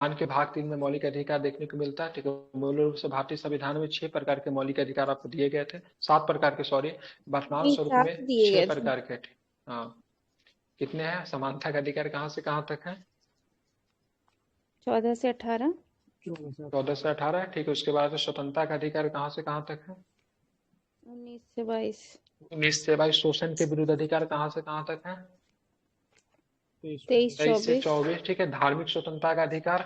के भाग 3 में मौलिक अधिकार देखने को मिलता है। ठीक है, मूल रूप से भारतीय संविधान में 6 प्रकार के मौलिक अधिकार आपको दिए गए थे, 7 प्रकार के, सॉरी, वर्तमान नहीं, स्वरूप 7 में दिए 6 गए थे। प्रकार के। ठीक, हाँ, कितने हैं? समानता का अधिकार कहाँ से कहाँ तक है? 14 से 18। 14 से 18। ठीक है, उसके बाद स्वतंत्रता का अधिकार कहाँ से कहाँ तक है? 19 से 22। 19 से 22। शोषण के विरुद्ध अधिकार कहाँ से कहाँ तक है? 23 23 से 24। 24। ठीक है, धार्मिक स्वतंत्रता का अधिकार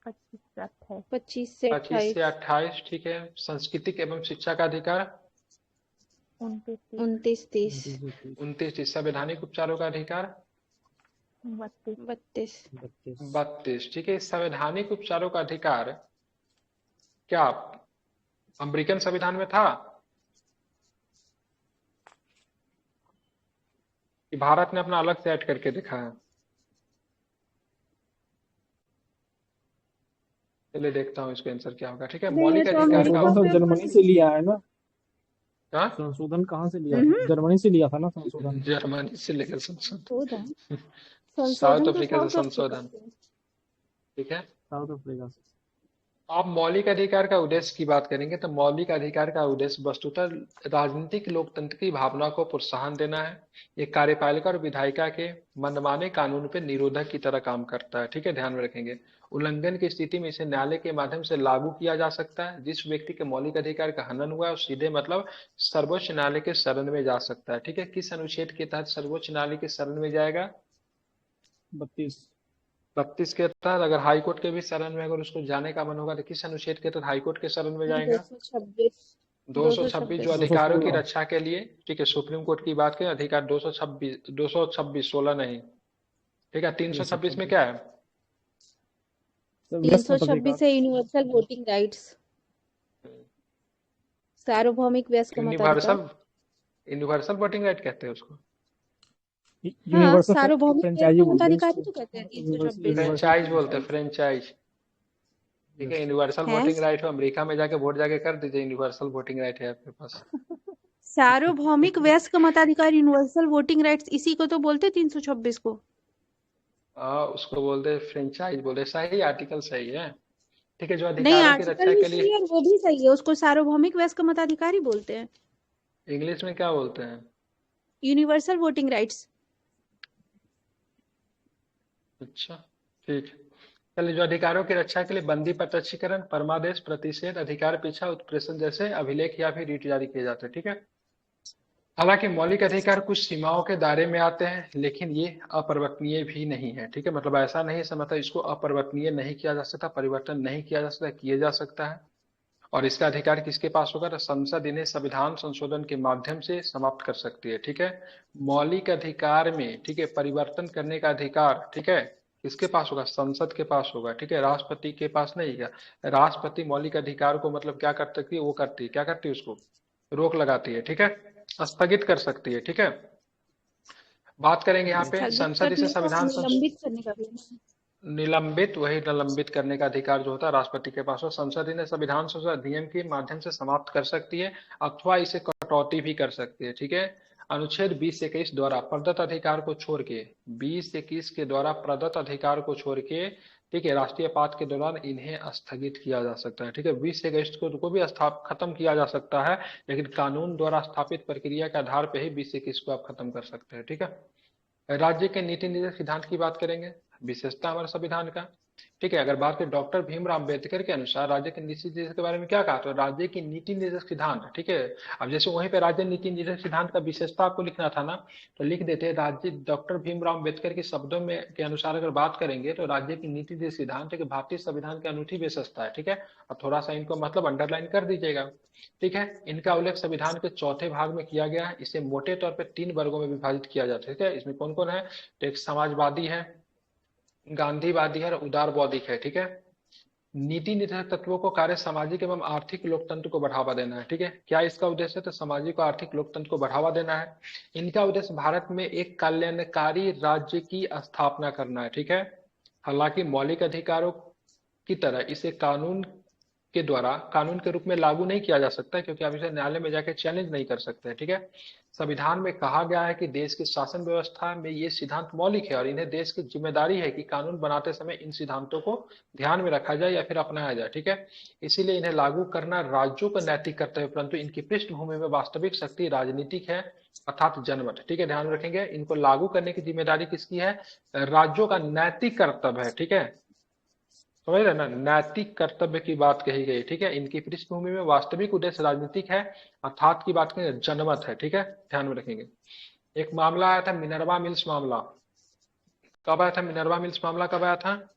25 से 25 से 28। 28। ठीक है, सांस्कृतिक एवं शिक्षा का अधिकार 29 30। 29। संवैधानिक उपचारों का अधिकार 32। 32। ठीक है, संवैधानिक उपचारों का अधिकार क्या अमेरिकन संविधान में था कि भारत ने अपना अलग से ऐड करके देखा है? चलिए देखता हूँ इसका आंसर क्या होगा। ठीक है, नहीं, ये मौलिक तो अधिकार का अमेरिका संशोधन तो में जर्मनी से लिया है ना? हाँ? संशोधन कहाँ से लिया था? जर्मनी से लिया था ना संशोधन? जर्मनी से लेकर संशोधन। संशोधन। साउथ संशोधन तो अफ्रीका से साउथ अफ्रीका संशोधन। से। ठीक है, साउथ अफ्रीका से। आप मौलिक अधिकार का उद्देश्य की बात करेंगे तो मौलिक अधिकार का उद्देश्य वस्तुतः राजनीतिक लोकतंत्र की भावना को प्रोत्साहन देना है। ये कार्यपालिका और विधायिका के मनमाने कानून पे निरोधक की तरह काम करता है। ठीक है, ध्यान में रखेंगे। उल्लंघन की स्थिति में इसे न्यायालय के माध्यम से लागू किया जा सकता है। जिस व्यक्ति के मौलिक अधिकार का हनन हुआ है वो सीधे मतलब सर्वोच्च न्यायालय के शरण में जा सकता है। ठीक है, किस अनुच्छेद के तहत सर्वोच्च न्यायालय के शरण में जाएगा? 32। 32 के तहत। अगर हाईकोर्ट के भी शरण में अगर उसको जाने का मन होगा तो किस अनुच्छेद के तहत हाईकोर्ट के शरण में जाएगा? 226। 226, जो 226। अधिकारों की 216। रक्षा के लिए। ठीक है, सुप्रीम कोर्ट की बात करें, अधिकार 226, 226, 16 नहीं। ठीक है, 326 में 326। क्या है? व्यस्क 326 मताधिकार। है यूनिवर्सल वोटिंग राइट्स, सार्वभौमिक व्यस्क मताधिकार। यूनिवर्सल, यूनिवर्सल वोटिंग राइट कहते हैं उसको। हाँ, यूनिवर्सल सार्वभौमिक फ्रेंचाइजी व्यस्क बोलते हैं मताधिकारी इसको। तो कहते हैं यूनिवर्सल 326। यूनिवर्सल फ्रेंचाइज बोलते हैं, फ्रेंचाइज। फ्रेंचाइज। ठीक है, यस। यूनिवर्सल है वोटिंग राइट हो, अमेरिका में जाके वोट जाके कर दीजिए, यूनिवर्सल वोटिंग राइट है आपके पास। सार्वभौमिक व्यस्क मताधिकार, यूनिवर्सल वोटिंग राइट्स, इसी को तो बोलते 326 को। उसको बोलते हैं फ्रेंचाइज, बोलते सही, आर्टिकल सही है। ठीक है, जो नहीं, अधिकारों की आर्टिकल रक्षा भी के सही लिए। है और वो भी सही है, उसको सार्वभौमिक व्यस्क मताधिकारी बोलते हैं। इंग्लिश में क्या बोलते हैं? Universal voting rights. अच्छा, ठीक है। चलिए, जो अधिकारों की रक्षा के लिए बंदी, प्रत्यक्षीकरण, परमादेश, प्रतिषेध, अधिकार पीछा, उत्प्रेषण जैसे अभिलेख या फिर रीट जारी किए जाते हैं। ठीक है, हालांकि मौलिक अधिकार कुछ सीमाओं के दायरे में आते हैं लेकिन ये अपरिवर्तनीय भी नहीं है। ठीक है, मतलब ऐसा नहीं समझता इसको अपरिवर्तनीय नहीं किया जा सकता, परिवर्तन नहीं किया जा सकता, किया जा सकता है। और इसका अधिकार किसके पास होगा? तो संसद इन्हें संविधान संशोधन के माध्यम से समाप्त कर सकती है। ठीक है, मौलिक अधिकार में, ठीक है, परिवर्तन करने का अधिकार, ठीक है, किसके पास होगा? संसद के पास होगा। ठीक है, राष्ट्रपति के पास नहीं है। राष्ट्रपति मौलिक अधिकार को मतलब क्या कर सकती है? वो करती है, क्या करती है? उसको रोक लगाती है। ठीक है, स्थगित कर सकती है। ठीक है, बात करेंगे यहाँ पे स्थगित संसद इसे करने का, संविधान निलंबित करने का भी। निलंबित, वही निलंबित करने का अधिकार जो होता है राष्ट्रपति के पास हो। संसद इन्हें संविधान संशोधन अधिनियम के माध्यम से समाप्त कर सकती है अथवा इसे कटौती भी कर सकती है। ठीक है, अनुच्छेद 20 21 द्वारा प्रदत्त अधिकार को छोड़ के, 20 21 के द्वारा प्रदत्त अधिकार को छोड़ के, ठीक है, राष्ट्रीय आपात के दौरान इन्हें स्थगित किया जा सकता है। ठीक है, 20 21 को भी खत्म किया जा सकता है, लेकिन कानून द्वारा स्थापित प्रक्रिया के आधार पर ही 20 21 को आप खत्म कर सकते हैं। ठीक है, राज्य के नीति निर्देश सिद्धांत की बात करेंगे, विशेषता हमारे संविधान का। ठीक है, अगर बात करें डॉक्टर भीमराव अम्बेडकर के अनुसार राज्य के नीति निर्देश के बारे में क्या कहा, तो राज्य की नीति निर्देश सिद्धांत। ठीक है, अब जैसे वहीं पे राज्य नीति निर्देश सिद्धांत का विशेषता आपको लिखना था ना, तो लिख देते हैं राज्य, डॉक्टर भीमराव अम्बेडकर के शब्दों में के अनुसार अगर बात करेंगे तो राज्य की नीति निर्देश सिद्धांत एक भारतीय संविधान की अनूठी विशेषता है। ठीक है, अब थोड़ा सा इनको मतलब अंडरलाइन कर दीजिएगा। ठीक है, इनका उल्लेख संविधान के चौथे भाग में किया गया है। इसे मोटे तौर पर 3 वर्गों में विभाजित किया जाता है। ठीक है, इसमें कौन कौन है? तो एक समाजवादी है, गांधीवादी है और उदारवादी है। ठीक है, नीति निर्धारक तत्वों को कार्य सामाजिक एवं आर्थिक लोकतंत्र को बढ़ावा देना है। ठीक है, क्या इसका उद्देश्य है? तो सामाजिक और आर्थिक लोकतंत्र को बढ़ावा देना है। इनका उद्देश्य भारत में एक कल्याणकारी राज्य की स्थापना करना है। ठीक है, हालांकि मौलिक अधिकारों की तरह इसे कानून के द्वारा कानून के रूप में लागू नहीं किया जा सकता, क्योंकि आप इसे न्यायालय में जाकर चैलेंज नहीं कर सकते। ठीक है, संविधान में कहा गया है कि देश की शासन व्यवस्था में ये सिद्धांत मौलिक है और इन्हें देश की जिम्मेदारी है कि कानून बनाते समय इन सिद्धांतों को ध्यान में रखा जाए या फिर अपनाया जाए। ठीक है, इसीलिए इन्हें लागू करना राज्यों का नैतिक कर्तव्य, परंतु इनकी पृष्ठभूमि में वास्तविक शक्ति राजनीतिक है, अर्थात जनमत। ठीक है, ध्यान में रखेंगे, इनको लागू करने की जिम्मेदारी किसकी है? राज्यों का नैतिक कर्तव्य है। ठीक है, समझ रहे ना, नैतिक कर्तव्य की बात कही गई। ठीक है, इनकी पृष्ठभूमि में वास्तविक उद्देश्य राजनीतिक है, अर्थात की बात करें जनमत है। ठीक है, ध्यान में रखेंगे। एक मामला आया था मिनर्वा मिल्स मामला, कब आया था? मिनर्वा मिल्स मामला कब आया था?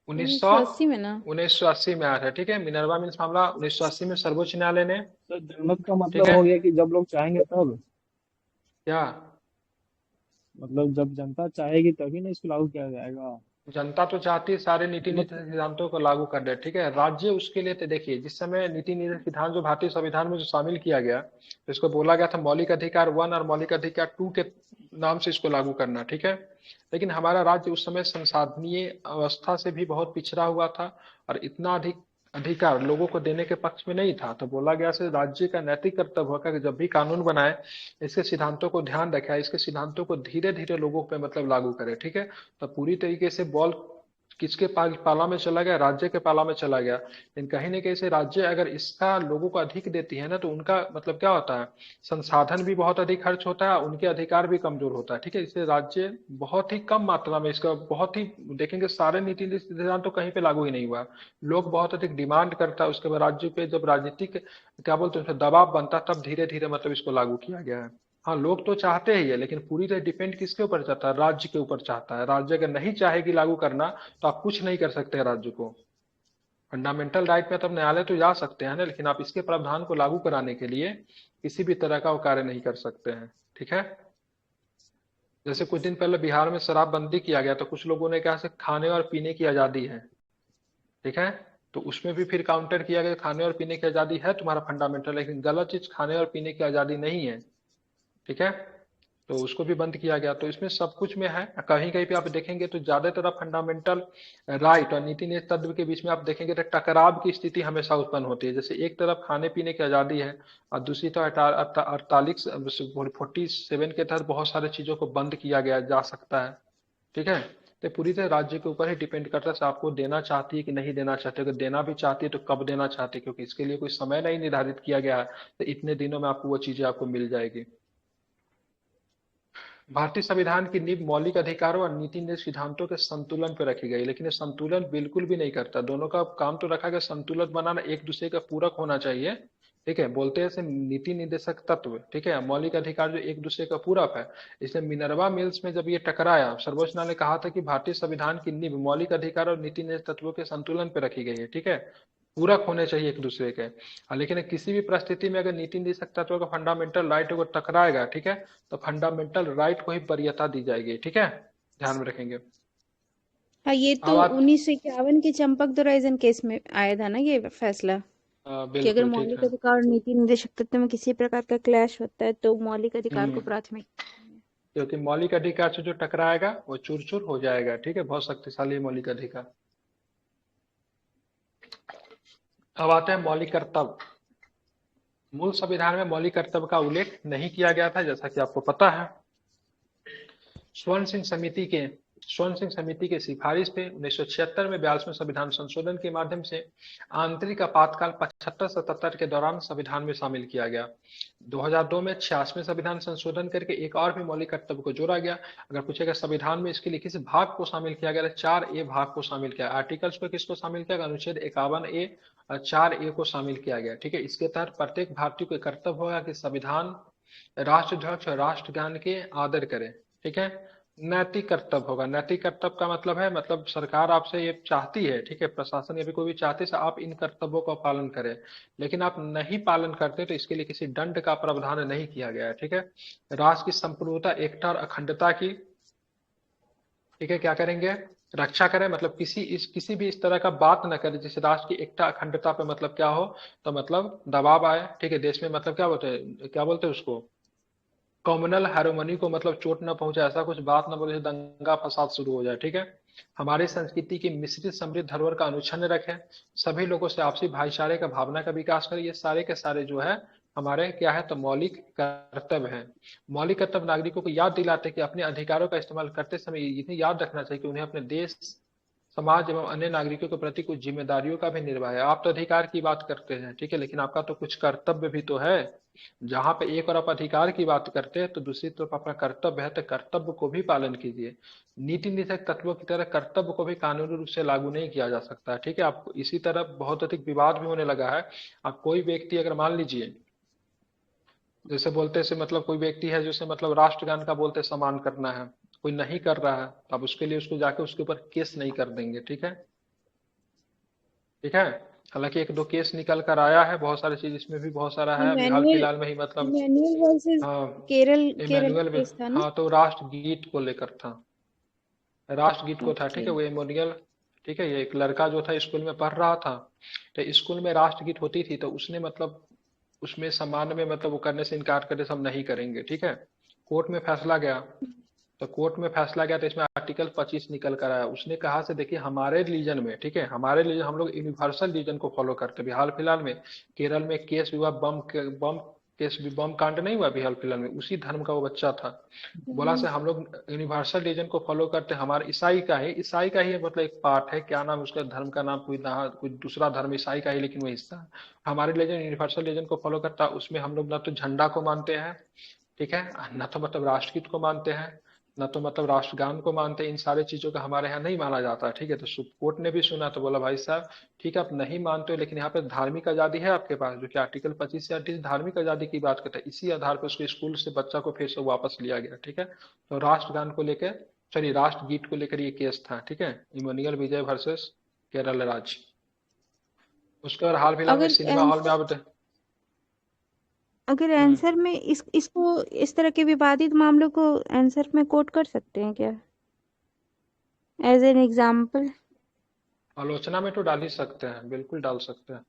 1980 में ना। 1980 में आया था। ठीक है, मिनर्वा मिल्स मामला 1980 में सर्वोच्च न्यायालय ने, तो जनमत का ठीक मतलब है, हो गया कि जब लोग चाहेंगे तब, क्या मतलब जब जनता चाहेगी तभी ना इसको लागू किया जाएगा। जनता तो चाहती है सारे नीति मतलब निर्देशक सिद्धांतों को लागू कर दे। ठीक है, राज्य उसके लिए, तो देखिए जिस समय नीति निर्देशक सिद्धांत जो भारतीय संविधान में जो शामिल किया गया, तो इसको बोला गया था मौलिक अधिकार 1 और मौलिक अधिकार 2 के नाम से इसको लागू करना। ठीक है, लेकिन हमारा राज्य उस समय संसाधनीय अवस्था से भी बहुत पिछड़ा हुआ था और इतना अधिक अधिकार लोगों को देने के पक्ष में नहीं था, तो बोला गया से राज्य का नैतिक कर्तव्य होगा कि जब भी कानून बनाए इसके सिद्धांतों को ध्यान रखे, इसके सिद्धांतों को धीरे धीरे लोगों पे मतलब लागू करे। ठीक है, तो पूरी तरीके से बॉल किसके पाला में चला गया? राज्य के पाला में चला गया। लेकिन कहीं ना कहीं से राज्य अगर इसका लोगों को अधिक देती है ना, तो उनका मतलब क्या होता है? संसाधन भी बहुत अधिक खर्च होता है, उनके अधिकार भी कमजोर होता है। ठीक है, इसलिए राज्य बहुत ही कम मात्रा में इसका, बहुत ही देखेंगे सारे नीति सिद्धांत तो कहीं पे लागू ही नहीं हुआ। लोग बहुत अधिक डिमांड करता है, उसके बाद राज्य पे जब राजनीतिक क्या बोलते हैं दबाव बनता, तब धीरे धीरे मतलब इसको लागू किया गया है। हाँ, लोग तो चाहते ही है, लेकिन पूरी तरह डिपेंड किसके ऊपर चाहता है? राज्य के ऊपर चाहता है। राज्य अगर नहीं चाहेगी लागू करना, तो आप कुछ नहीं कर सकते राज्य को। फंडामेंटल राइट में तब न्यायालय तो जा सकते हैं ना, लेकिन आप इसके प्रावधान को लागू कराने के लिए किसी भी तरह का वो कार्य नहीं कर सकते हैं। ठीक है, जैसे कुछ दिन पहले बिहार में शराबबंदी किया गया, तो कुछ लोगों ने कहा खाने और पीने की आजादी है। ठीक है, तो उसमें भी फिर काउंटर किया गया, खाने और पीने की आजादी है तुम्हारा फंडामेंटल, लेकिन गलत चीज खाने और पीने की आजादी नहीं है। ठीक है, तो उसको भी बंद किया गया। तो इसमें सब कुछ में है, कहीं कहीं पे आप देखेंगे तो ज्यादातर फंडामेंटल राइट और नीति नियत तत्व के बीच में आप देखेंगे तो टकराव की स्थिति हमेशा उत्पन्न होती है। जैसे एक तरफ खाने पीने की आजादी है और दूसरी तरफ 47 के तहत बहुत सारे चीजों को बंद किया गया जा सकता है। ठीक है, तो पूरी तरह राज्य के ऊपर ही डिपेंड करता है आपको देना चाहती है कि नहीं देना चाहते। अगर देना भी चाहती है तो कब देना चाहती है, क्योंकि इसके लिए कोई समय नहीं निर्धारित किया गया है, तो इतने दिनों में आपको वो चीजें आपको मिल जाएगी। भारतीय संविधान की नींव मौलिक अधिकारों और नीति निर्देशक सिद्धांतों के संतुलन पर रखी गई, लेकिन ये संतुलन बिल्कुल भी नहीं करता। दोनों का काम तो रखा गया, संतुलन बनाना एक दूसरे का पूरक होना चाहिए। ठीक है, बोलते हैं इसे नीति निर्देशक तत्व। ठीक है, मौलिक अधिकार जो एक दूसरे का पूरक है। इसलिए मिनर्वा मिल्स में जब ये टकराया, सर्वोच्च न्यायालय ने कहा था कि भारतीय संविधान की नींव मौलिक अधिकार और नीति निर्देशक तत्वों के संतुलन पर रखी गई है। ठीक है, पूरक होने चाहिए एक दूसरे के। लेकिन किसी भी परिस्थिति में अगर नीति निर्देशक तत्वों का फंडामेंटल राइट को टकराएगा, ठीक है, तो फंडामेंटल राइट को ही वरीयता दी जाएगी। ठीक है, ध्यान में रखेंगे। हाँ, ये तो 1951 के चंपक दोराइजन केस में आया था ना ये फैसला, कि अगर बिल्कुल ठीक मौलिक है। अधिकार और नीति निर्देशक तत्व में किसी प्रकार का क्लैश होता है तो मौलिक अधिकार को प्राथमिकता है। क्योंकि मौलिक अधिकार से जो टकराएगा वो चूर चूर हो जाएगा। ठीक है, बहुत शक्तिशाली है मौलिक अधिकार। अब आते हैं मौलिक कर्तव्य। मूल संविधान में मौलिक कर्तव्य का उल्लेख नहीं किया गया था, जैसा कि आपको पता है। स्वर्ण सिंह समिति के सिफारिश पे 1976 में 42वें संविधान संशोधन के माध्यम से आंतरिक आपातकाल 75-77 के दौरान संविधान में शामिल किया गया। 2002 में 86वें संविधान संशोधन करके एक और भी मौलिक कर्तव्य को जोड़ा गया। अगर पूछेगा संविधान में इसके लिए किस भाग को शामिल किया गया, 4A भाग को शामिल किया। आर्टिकल्स को किसको शामिल किया गया? अनुच्छेद 51A और 4A को शामिल किया गया। ठीक है, इसके तहत प्रत्येक भारतीय को कर्तव्य होगा कि संविधान, राष्ट्रध्वज और राष्ट्रगान के आदर करे। ठीक है, नैतिक कर्तव्य होगा। नैतिक कर्तव्य का मतलब है, मतलब सरकार आपसे ये चाहती है, ठीक है, प्रशासन या फिर कोई भी चाहते है आप इन कर्तव्यों का पालन करें, लेकिन आप नहीं पालन करते तो इसके लिए किसी दंड का प्रावधान नहीं किया गया है। ठीक है, राष्ट्र की संपूर्णता, एकता और अखंडता की, ठीक है, क्या करेंगे? रक्षा करें। मतलब किसी भी इस तरह का बात न करें जिससे राष्ट्र की एकता अखंडता पे मतलब क्या हो, तो मतलब दबाव आए। ठीक है, देश में मतलब क्या बोलते हैं उसको, कम्युनल हार्मोनी को मतलब चोट न पहुंचे, ऐसा कुछ बात न बोले दंगा फसाद शुरू हो जाए। ठीक है, हमारी संस्कृति की मिश्रित समृद्ध धरोहर का अनुक्षण रखें, सभी लोगों से आपसी भाईचारे का भावना का विकास करें। ये सारे के सारे जो है हमारे क्या है, तो मौलिक कर्तव्य है। मौलिक कर्तव्य नागरिकों को याद दिलाते हैं कि अपने अधिकारों का इस्तेमाल करते समय इन्हें याद रखना चाहिए कि उन्हें अपने देश, समाज एवं अन्य नागरिकों के प्रति कुछ जिम्मेदारियों का भी निर्वाह है। आप तो अधिकार की बात करते हैं, ठीक है, लेकिन आपका तो कुछ कर्तव्य भी तो है। जहां पे एक और आप अधिकार की बात करते हैं तो दूसरी तरफ अपना कर्तव्य है, तो कर्तव्य को भी पालन कीजिए। नीति निषेध तत्वों की तरह कर्तव्य को भी कानूनी रूप से लागू नहीं किया जा सकता, ठीक है। आपको इसी तरह बहुत अधिक विवाद भी होने लगा है। आप कोई व्यक्ति अगर मान लीजिए, जैसे बोलते से मतलब कोई व्यक्ति है जैसे मतलब राष्ट्रगान का बोलते सम्मान करना है, कोई नहीं कर रहा है, तो आप उसके लिए उसको जाके उसके ऊपर केस नहीं कर देंगे, ठीक है, ठीक है। हालांकि एक दो केस निकल कर आया है, बहुत सारी चीज इसमें भी बहुत सारा है, अभी हाल इमैनुअल फिलहाल में ही मतलब। इमैनुअल वर्सेस हाँ, केरल केरल इमैनुअल केस था ना। हाँ, तो राष्ट्रगीत को लेकर था, राष्ट्रगीत को था, ठीक ओके। है, वो इमोनियल, ठीक है। ये एक लड़का जो था स्कूल में पढ़ रहा था, तो स्कूल में राष्ट्रगीत होती थी, तो उसने मतलब उसमें सम्मान में मतलब वो करने से इनकार करे, सब नहीं करेंगे, ठीक है। कोर्ट में फैसला गया, तो कोर्ट में फैसला गया तो इसमें आर्टिकल 25 निकल कर आया। उसने कहा से देखिए हमारे रीजन में, ठीक है, हमारे रीजन हम लोग यूनिवर्सल रीजन को फॉलो करते हैं। अभी हाल फिलहाल में केरल में केस हुआ, बम केस भी, बम कांड नहीं हुआ अभी हाल फिलहाल में, उसी धर्म का वो बच्चा था। बोला से हम लोग यूनिवर्सल रीजन को फॉलो करते हैं, हमारे ईसाई का ही मतलब एक पार्ट है, क्या नाम उसका धर्म का नाम, कोई ना कोई दूसरा धर्म ईसाई का ही, लेकिन वो हिस्सा है। हमारे रीजन यूनिवर्सल रीजन को फॉलो करता है, उसमें हम लोग ना तो झंडा को मानते हैं, ठीक है, न तो मतलब राष्ट्रगीत को मानते हैं, न तो मतलब राष्ट्रगान को मानते हैं। इन सारे चीजों का हमारे यहाँ नहीं माना जाता है, ठीक है। तो कोर्ट ने भी सुना तो बोला भाई साहब ठीक है, आप नहीं मानते हो, लेकिन यहाँ पे धार्मिक आजादी है आपके पास, जो कि आर्टिकल 25 से 38 धार्मिक आजादी की बात करता है। इसी आधार पर उसको स्कूल से बच्चा को फिर से वापस लिया गया, ठीक है। तो राष्ट्रगान को लेकर, सॉरी राष्ट्रगीत को लेकर ये केस था, ठीक है, इमोनियल विजय वर्सेस केरल राज्य। उसके बाद हाल फिलहाल में अगर सिनेमा हॉल में आप अगर हम्म, आंसर में इसको इस तरह के विवादित मामलों को आंसर में कोट कर सकते हैं क्या, एज एन एग्जाम्पल। आलोचना में तो डाल ही सकते हैं, बिल्कुल डाल सकते हैं,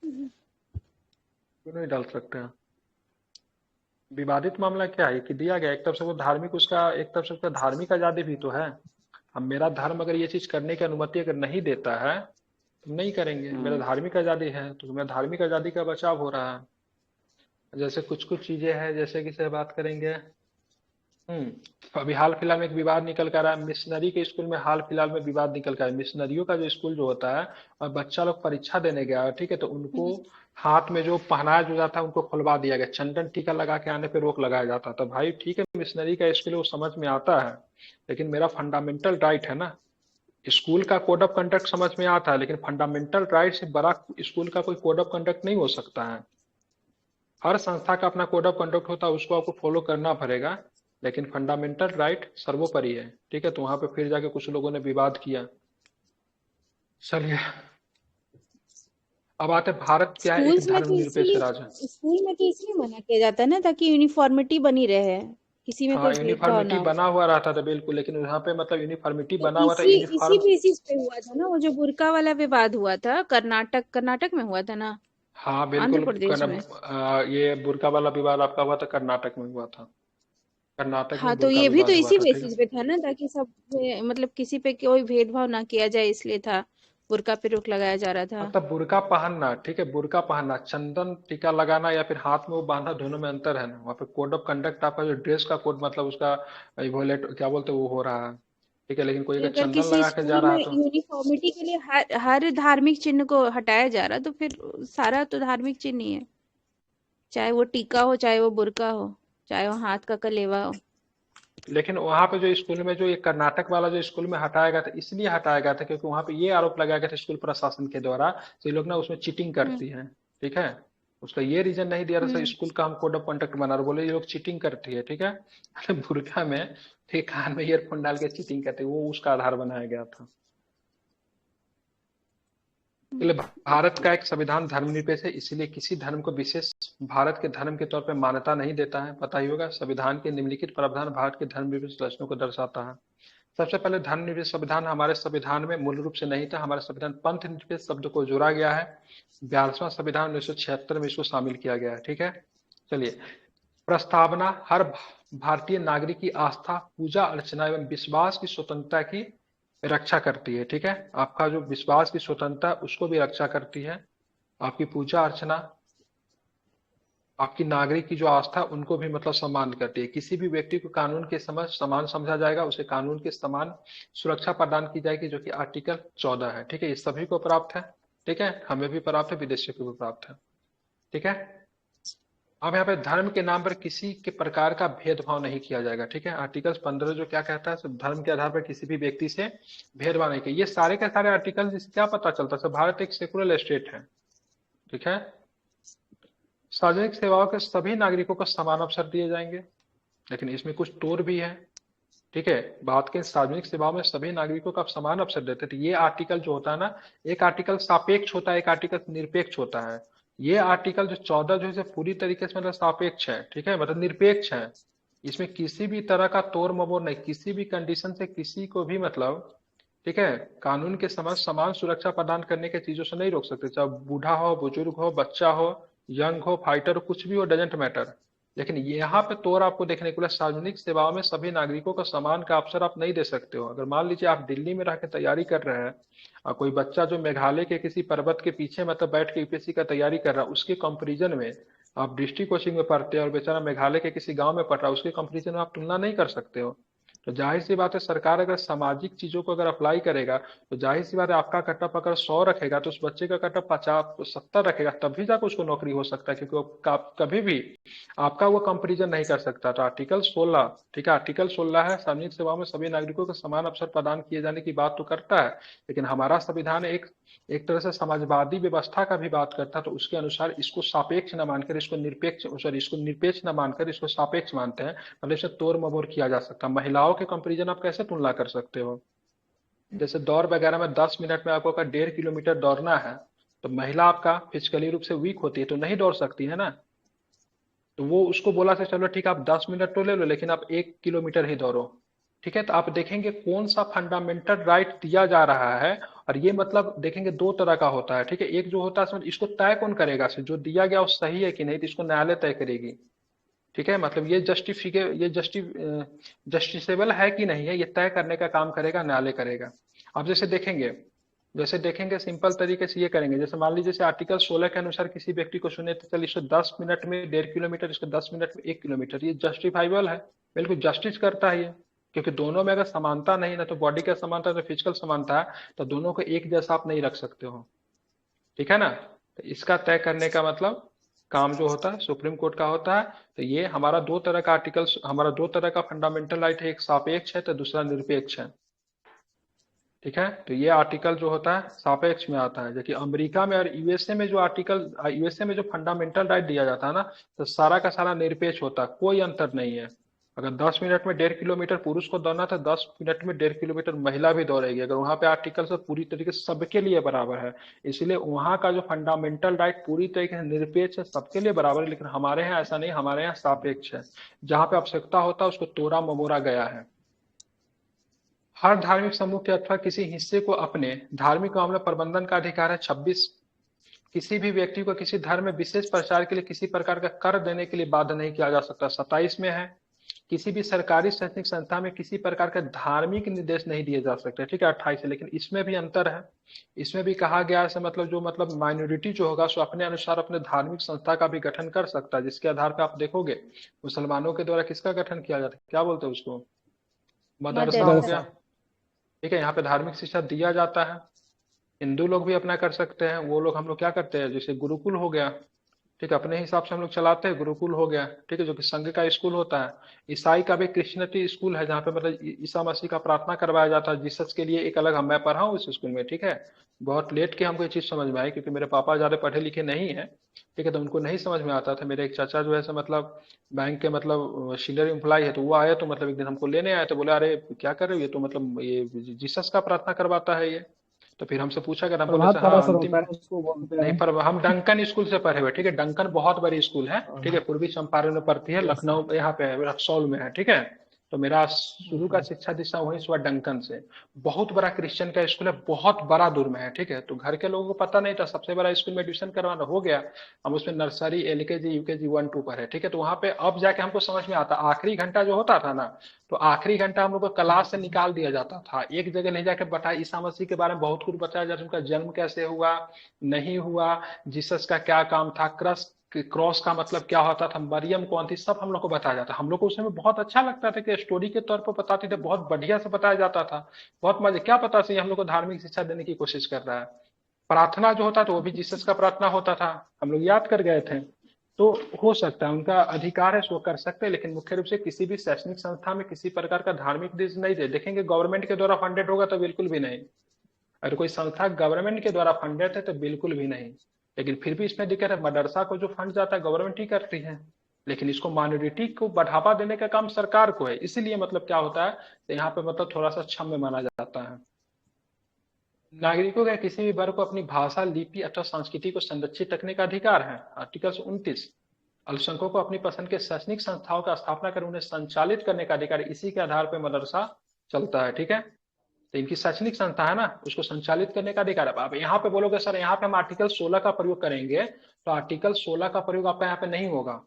क्यों नहीं डाल सकते हैं। विवादित मामला क्या है कि दिया गया, एक तरफ से वो धार्मिक, उसका एक तरफ से उसका धार्मिक आजादी भी तो है। अब मेरा धर्म अगर ये चीज करने की अनुमति अगर नहीं देता है तो नहीं करेंगे, मेरा धार्मिक आजादी है, तो मेरा धार्मिक आजादी का बचाव हो रहा है। जैसे कुछ कुछ चीजें हैं, जैसे कि से बात करेंगे। अभी हाल फिलहाल में एक विवाद निकल कर आया मिशनरी के स्कूल में, हाल फिलहाल में विवाद निकल कर आया मिशनरियों का जो स्कूल जो होता है, और बच्चा लोग परीक्षा देने गया, ठीक है, तो उनको हाथ में जो पहनाया जो जाता है उनको खुलवा दिया गया, चंदन टीका लगा के आने पे रोक लगाया जाता था। भाई ठीक है, मिशनरी का स्कूल वो समझ में आता है, लेकिन मेरा फंडामेंटल राइट है ना। स्कूल का कोड ऑफ कंडक्ट समझ में आता है, लेकिन फंडामेंटल राइट से बड़ा स्कूल का कोई कोड ऑफ कंडक्ट नहीं हो सकता है। हर संस्था का अपना कोड ऑफ कंडक्ट होता है, उसको आपको फॉलो करना पड़ेगा, लेकिन फंडामेंटल राइट सर्वोपरि है, ठीक है। तो वहां पे फिर जाके कुछ लोगों ने विवाद किया। चलिए, अब आते हैं, भारत क्या है, एक धर्मनिरपेक्ष राज्य है। स्कूल में तो इसलिए मना किया जाता है ना, ताकि यूनिफॉर्मिटी बनी रहे, किसी में हाँ, कोई भेदभाव यूनिफॉर्मिटी ना हो। बना हुआ रहता था बिल्कुल, लेकिन यहाँ पे मतलब यूनिफॉर्मिटी तो बना हुआ था, इसी इसी यूनिफॉर्म। बेसिस पे हुआ था ना वो जो बुर्का वाला विवाद हुआ था, कर्नाटक में हुआ था ना, हाँ आंध्र बिल्कुल, प्रदेश में। ये बुर्का वाला विवाद आपका हुआ था, कर्नाटक में हुआ था, कर्नाटक में हाँ, तो बुर्का ये भी तो विवाद हुआ इसी था, ठीक है। बेसिस पे था ना, ताकि सब मतलब किसी पे कोई भेदभाव ना किया जाए, इसलिए था बुर्का पे रोक लगाया जा रहा था। मतलब बुर्का पहनना, ठीक है, बुर्का पहनना, चंदन टीका लगाना या फिर हाथ में वो बांधना, दोनों में अंतर है ना। वहाँ पे कोड ऑफ कंडक्ट आपका जो ड्रेस का कोड मतलब उसका वोलेट क्या बोलते हैं वो हो रहा है, ठीक है, लेकिन कोई फिर अगर अगर चंदन किसी लगा के जा स्कूल रहा में है तो। यूनिफॉर्मिटी के लिए हर धार्मिक चिन्ह को हटाया जा रहा, तो फिर सारा तो धार्मिक चिन्ह ही है, चाहे वो टीका हो, चाहे वो बुर्का हो, चाहे वो हाथ का कलेवा हो। लेकिन वहां पे जो स्कूल में जो ये कर्नाटक वाला जो स्कूल में हटाया गया था, इसलिए हटाया गया था क्योंकि वहां पे ये आरोप लगाया गया था स्कूल प्रशासन के द्वारा कि ये लोग ना उसमें चीटिंग हम्म। करती हैं, ठीक है। उसका ये रीजन नहीं दिया था हम्म। स्कूल का हम कोड ऑफ कंडक्ट बना रहे, बोले ये लोग चीटिंग करती है, ठीक है। बुर्का में ठीक कान में ईयरफोन डाल के चीटिंग करते, वो उसका आधार बनाया गया था। इसलिए भारत का एक संविधान धर्मनिरपेक्ष है, इसीलिए किसी धर्म को विशेष भारत के धर्म के तौर पर मान्यता नहीं देता है। पता ही होगा, संविधान के निम्नलिखित प्रावधान भारत के धर्मनिरपेक्ष लक्षणों को दर्शाता है। सबसे पहले धर्मनिरपेक्ष संविधान हमारे संविधान में मूल रूप से नहीं था, हमारे संविधान पंथ निरपेक्ष शब्द को जोड़ा गया है। 42वां संविधान 1976 में इसको शामिल किया गया है, ठीक है। चलिए, प्रस्तावना हर भारतीय नागरिक की आस्था, पूजा अर्चना एवं विश्वास की स्वतंत्रता की रक्षा करती है। ठीक है, आपका जो विश्वास की स्वतंत्रता उसको भी रक्षा करती है। आपकी पूजा अर्चना, आपकी नागरिक की जो आस्था उनको भी मतलब सम्मान करती है। किसी भी व्यक्ति को कानून के समझ समान समझा जाएगा, उसे कानून के समान सुरक्षा प्रदान की जाएगी, जो कि आर्टिकल 14 है। ठीक है, ये सभी को प्राप्त है। ठीक है, हमें भी प्राप्त है, विदेशियों को भी प्राप्त है। ठीक है, अब यहाँ पे धर्म के नाम पर किसी के प्रकार का भेदभाव नहीं किया जाएगा। ठीक है, आर्टिकल 15 जो क्या कहता है, सब धर्म के आधार पर किसी भी व्यक्ति से भेदभाव नहीं किया। ये सारे के सारे आर्टिकल जिससे क्या पता चलता है, सब भारत एक सेकुलर स्टेट है। ठीक है, सार्वजनिक सेवाओं के सभी नागरिकों को समान अवसर दिए जाएंगे, लेकिन इसमें कुछ तोड़ भी है। ठीक है, बात के सार्वजनिक सेवाओं में सभी नागरिकों को आप समान अवसर देते हैं, तो ये आर्टिकल जो होता है ना, एक आर्टिकल सापेक्ष होता है, एक आर्टिकल निरपेक्ष होता है। ये आर्टिकल जो 14 जो है पूरी तरीके से मतलब सापेक्ष है। ठीक है, मतलब निरपेक्ष है। इसमें किसी भी तरह का तोड़ मरोड़ नहीं, किसी भी कंडीशन से किसी को भी मतलब, ठीक है, कानून के समझ समान सुरक्षा प्रदान करने के चीजों से नहीं रोक सकते। चाहे बूढ़ा हो, बुजुर्ग हो, बच्चा हो, यंग हो, फाइटर हो, कुछ भी हो, डजेंट मैटर। लेकिन यहाँ पे तोड़ आपको देखने को मिला, सार्वजनिक सेवाओं में सभी नागरिकों को समान का अवसर आप नहीं दे सकते हो। अगर मान लीजिए आप दिल्ली में रह के तैयारी कर रहे हैं और कोई बच्चा जो मेघालय के किसी पर्वत के पीछे मतलब बैठ के यूपीएससी का तैयारी कर रहा है, उसके कंपेरिजन में आप डिस्ट्रिक्ट कोचिंग में पढ़ते हैं और बेचारा मेघालय के किसी गांव में पढ़ रहा है, उसके कंपेरिजन में आप तुलना नहीं कर सकते हो। तो जाहिर सी बात है, सरकार अगर सामाजिक चीजों को अगर अप्लाई करेगा, तो जाहिर सी बात है आपका कटअप अगर 100 रखेगा तो उस बच्चे का कटअप 50 70 रखेगा, तभी जाकर उसको नौकरी हो सकता है, क्योंकि वो कभी भी आपका वो कंपेरिजन नहीं कर सकता। तो आर्टिकल 16, ठीक है, आर्टिकल 16 है, सार्वजनिक सेवाओं में सभी नागरिकों को समान अवसर प्रदान किए जाने की बात तो करता है, लेकिन हमारा संविधान एक एक तरह से समाजवादी व्यवस्था का भी बात करता है। तो उसके अनुसार इसको सापेक्ष न मानकर इसको निरपेक्ष, सॉरी, इसको निरपेक्ष न मानकर इसको सापेक्ष मानते हैं। मतलब इसे तोड़ मरोड़ किया जा सकता है। महिलाओं के कंपेरिजन आप कैसे तुलना कर सकते हो? जैसे दौड़ वगैरह में 10 मिनट में आपको अगर 1.5 किलोमीटर दौड़ना है, तो महिला आपका फिजिकली रूप से वीक होती है तो नहीं दौड़ सकती है ना। तो वो उसको बोला से चलो ठीक है आप 10 मिनट तो ले लो, लेकिन आप 1 किलोमीटर ही दौड़ो। ठीक है, तो आप देखेंगे कौन सा फंडामेंटल राइट दिया जा रहा है। और ये मतलब देखेंगे दो तरह का होता है। ठीक है, एक जो होता है इसको तय कौन करेगा, जो दिया गया वो सही है कि नहीं, तो इसको न्यायालय तय करेगी। ठीक है, मतलब ये जस्टिसेबल है कि नहीं है, ये तय करने का काम करेगा न्यायालय करेगा। अब जैसे देखेंगे सिंपल तरीके से ये करेंगे। जैसे मान लीजिए जैसे आर्टिकल 16 के अनुसार किसी व्यक्ति को सुने तो चल इसको 10 मिनट में 1.5 किलोमीटर, इसको 10 मिनट में 1 किलोमीटर, ये जस्टिफाइबल है, बिल्कुल जस्टिस करता है ये। क्योंकि दोनों में अगर समानता नहीं, ना तो बॉडी का समानता ना फिजिकल समानता है, तो दोनों को एक जैसा आप नहीं रख सकते हो। ठीक है ना, तो इसका तय करने का मतलब काम जो होता है सुप्रीम कोर्ट का होता है। तो ये हमारा दो तरह का आर्टिकल्स, हमारा दो तरह का फंडामेंटल राइट है, एक सापेक्ष है तो दूसरा निरपेक्ष है। ठीक है, तो ये आर्टिकल जो होता है सापेक्ष में आता है, जबकि अमेरिका में और यूएसए में जो आर्टिकल, यूएसए में जो फंडामेंटल राइट दिया जाता है ना, तो सारा का सारा निरपेक्ष होता है, कोई अंतर नहीं है। अगर 10 मिनट में 1.5 किलोमीटर पुरुष को दौड़ना था, 10 मिनट में 1.5 किलोमीटर महिला भी दौड़ेगी। अगर वहां पे आर्टिकल से पूरी तरीके से सबके लिए बराबर है, इसलिए वहां का जो फंडामेंटल राइट पूरी तरीके से निरपेक्ष है, सबके लिए बराबर है। लेकिन हमारे यहाँ ऐसा नहीं, हमारे यहाँ सापेक्ष है, जहां पे आवश्यकता होता है उसको तोड़ा ममोड़ा गया है। हर धार्मिक समूह के अथवा किसी हिस्से को अपने धार्मिक मामला प्रबंधन का अधिकार है। 26, किसी भी व्यक्ति को किसी धर्म में विशेष प्रचार के लिए किसी प्रकार का कर देने के लिए बाध्य नहीं किया जा सकता। 27 में है, किसी भी सरकारी शैक्षणिक संस्था में किसी प्रकार का धार्मिक निर्देश नहीं दिए जा सकते। ठीक है, 28 है, लेकिन इसमें भी अंतर है। इसमें भी कहा गया है मतलब जो मतलब माइनॉरिटी जो होगा सो अपने अनुसार अपने धार्मिक संस्था का भी गठन कर सकता है, जिसके आधार पर आप देखोगे मुसलमानों के द्वारा किसका गठन किया जाता है, क्या बोलते हैं उसको, मदरसा हो मदरसा। गया। मदरसा। ठीक है, यहाँ पे धार्मिक शिक्षा दिया जाता है। हिंदू लोग भी अपना कर सकते हैं, वो लोग हम लोग क्या करते हैं, जैसे गुरुकुल हो गया। ठीक है, अपने हिसाब से हम लोग चलाते हैं, गुरुकुल हो गया। ठीक है, जो कि संघ का स्कूल होता है। ईसाई का भी क्रिश्चियनिटी स्कूल है, जहाँ पे मतलब ईसा मसीह का प्रार्थना करवाया जाता है, जीसस के लिए एक अलग, हम मैं पढ़ा हूँ इस स्कूल में। ठीक है, बहुत लेट के हमको ये चीज समझ में आई, क्योंकि मेरे पापा ज्यादा पढ़े लिखे नहीं है। ठीक है, तो उनको नहीं समझ में आता था। मेरे एक चाचा जो है मतलब बैंक के मतलब सीनियर एम्प्लॉय है, तो वो आए तो मतलब एक दिन हमको लेने आए, तो बोले अरे क्या कर रहे हो, ये तो मतलब ये जीसस का प्रार्थना करवाता है ये। तो फिर हमसे पूछा कर, हम बोले प्रभात सर हाँ तारा सर अंतिम। होता है उसको बोलते नहीं, हैं। पर हम डंकन स्कूल से पढ़े हुए। ठीक है, डंकन बहुत बड़ी स्कूल है। ठीक है, पूर्वी चंपारण में पड़ती है, यस सर। लखनऊ यहाँ पे है, रक्सौल में है। ठीक है, तो मेरा शुरू का शिक्षा दीक्षा वहीं से हुआ डंकन से। बहुत बड़ा क्रिश्चियन का स्कूल है, बहुत बड़ा दूर में है, ठीक है। तो घर के लोगों को पता नहीं था, सबसे बड़ा स्कूल में एडमिशन करवाना हो गया। हम उसमें नर्सरी, एलकेजी, यूकेजी, 1 2 पर है, ठीक है। तो वहां पे अब जाके हमको समझ में आता, आखिरी घंटा जो होता था ना, तो आखिरी घंटा हम लोग को क्लास से निकाल दिया जाता था, एक जगह ले जाकर बताया ईसा मसीह के बारे में बहुत कुछ बताया जाता, उनका जन्म कैसे हुआ, नहीं हुआ, जीसस का क्या काम था, क्रॉस का मतलब क्या होता था, मरियम कौन थी, सब हम लोग को बताया जाता। हम लोग को उसमें बहुत अच्छा लगता था कि स्टोरी के तौर पर बताते थे, बहुत बढ़िया से बताया जाता था। बहुत मजे, क्या पता से हम लोग को धार्मिक शिक्षा देने की कोशिश कर रहा है। प्रार्थना जो होता था वो भी जीसस का प्रार्थना होता था, हम लोग याद कर गए थे। तो हो सकता है, उनका अधिकार है, सो कर सकते हैं, लेकिन मुख्य रूप से किसी भी शैक्षणिक संस्था में किसी प्रकार का धार्मिक दृश्य नहीं दे देखेंगे। गवर्नमेंट के द्वारा फंडेड होगा तो बिल्कुल भी नहीं। अगर कोई संस्था गवर्नमेंट के द्वारा फंडेड है तो बिल्कुल भी नहीं। लेकिन फिर भी इसमें दिक्कत है, मदरसा को जो फंड जाता है गवर्नमेंट ही करती है, लेकिन इसको माइनॉरिटी को बढ़ावा देने का काम सरकार को है। इसीलिए मतलब क्या होता है, तो यहाँ पे मतलब थोड़ा सा क्षम्य माना जाता है। नागरिकों का किसी भी वर्ग को अपनी भाषा, लिपि अथवा संस्कृति को संरक्षित रखने का अधिकार है, आर्टिकल 29। अल्पसंख्यकों को अपनी पसंद के शैक्षणिक संस्थाओं का स्थापना कर उन्हें संचालित करने का अधिकार, इसी के आधार पर मदरसा चलता है, ठीक है। तो इनकी शैक्षणिक संस्था है ना, उसको संचालित करने का अधिकार है। आप यहाँ पे बोलोगे सर यहाँ पे हम आर्टिकल 16 का प्रयोग करेंगे, तो आर्टिकल 16 का प्रयोग आपका यहाँ पे नहीं होगा।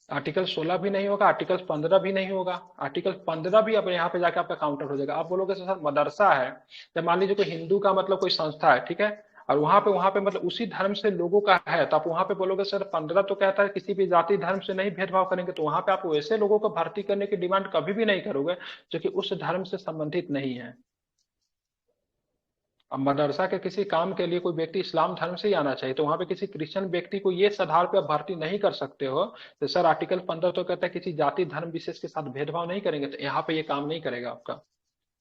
आर्टिकल 16 भी नहीं होगा, आर्टिकल 15 भी नहीं होगा। आर्टिकल 15 भी अब यहाँ पे जाके आपका काउंटर हो जाएगा। आप बोलोगे सर मदरसा है, जब मान लीजिए कोई हिंदू का मतलब कोई संस्था है, ठीक है, और वहां पे मतलब उसी धर्म से लोगों का है, तो आप वहां पे बोलोगे सर 15 तो कहता है किसी भी जाति धर्म से नहीं भेदभाव करेंगे, तो वहां पे आप वैसे लोगों को भर्ती करने की डिमांड कभी भी नहीं करोगे जो कि उस धर्म से संबंधित नहीं है। अब मदरसा के किसी काम के लिए कोई व्यक्ति इस्लाम धर्म से ही आना चाहिए, तो वहां पे किसी क्रिश्चियन व्यक्ति को ये आधार पे आप भर्ती नहीं कर सकते हो। तो सर आर्टिकल 15 तो कहता है किसी जाति धर्म विशेष के साथ भेदभाव नहीं करेंगे, तो यहाँ पे ये काम नहीं करेगा आपका,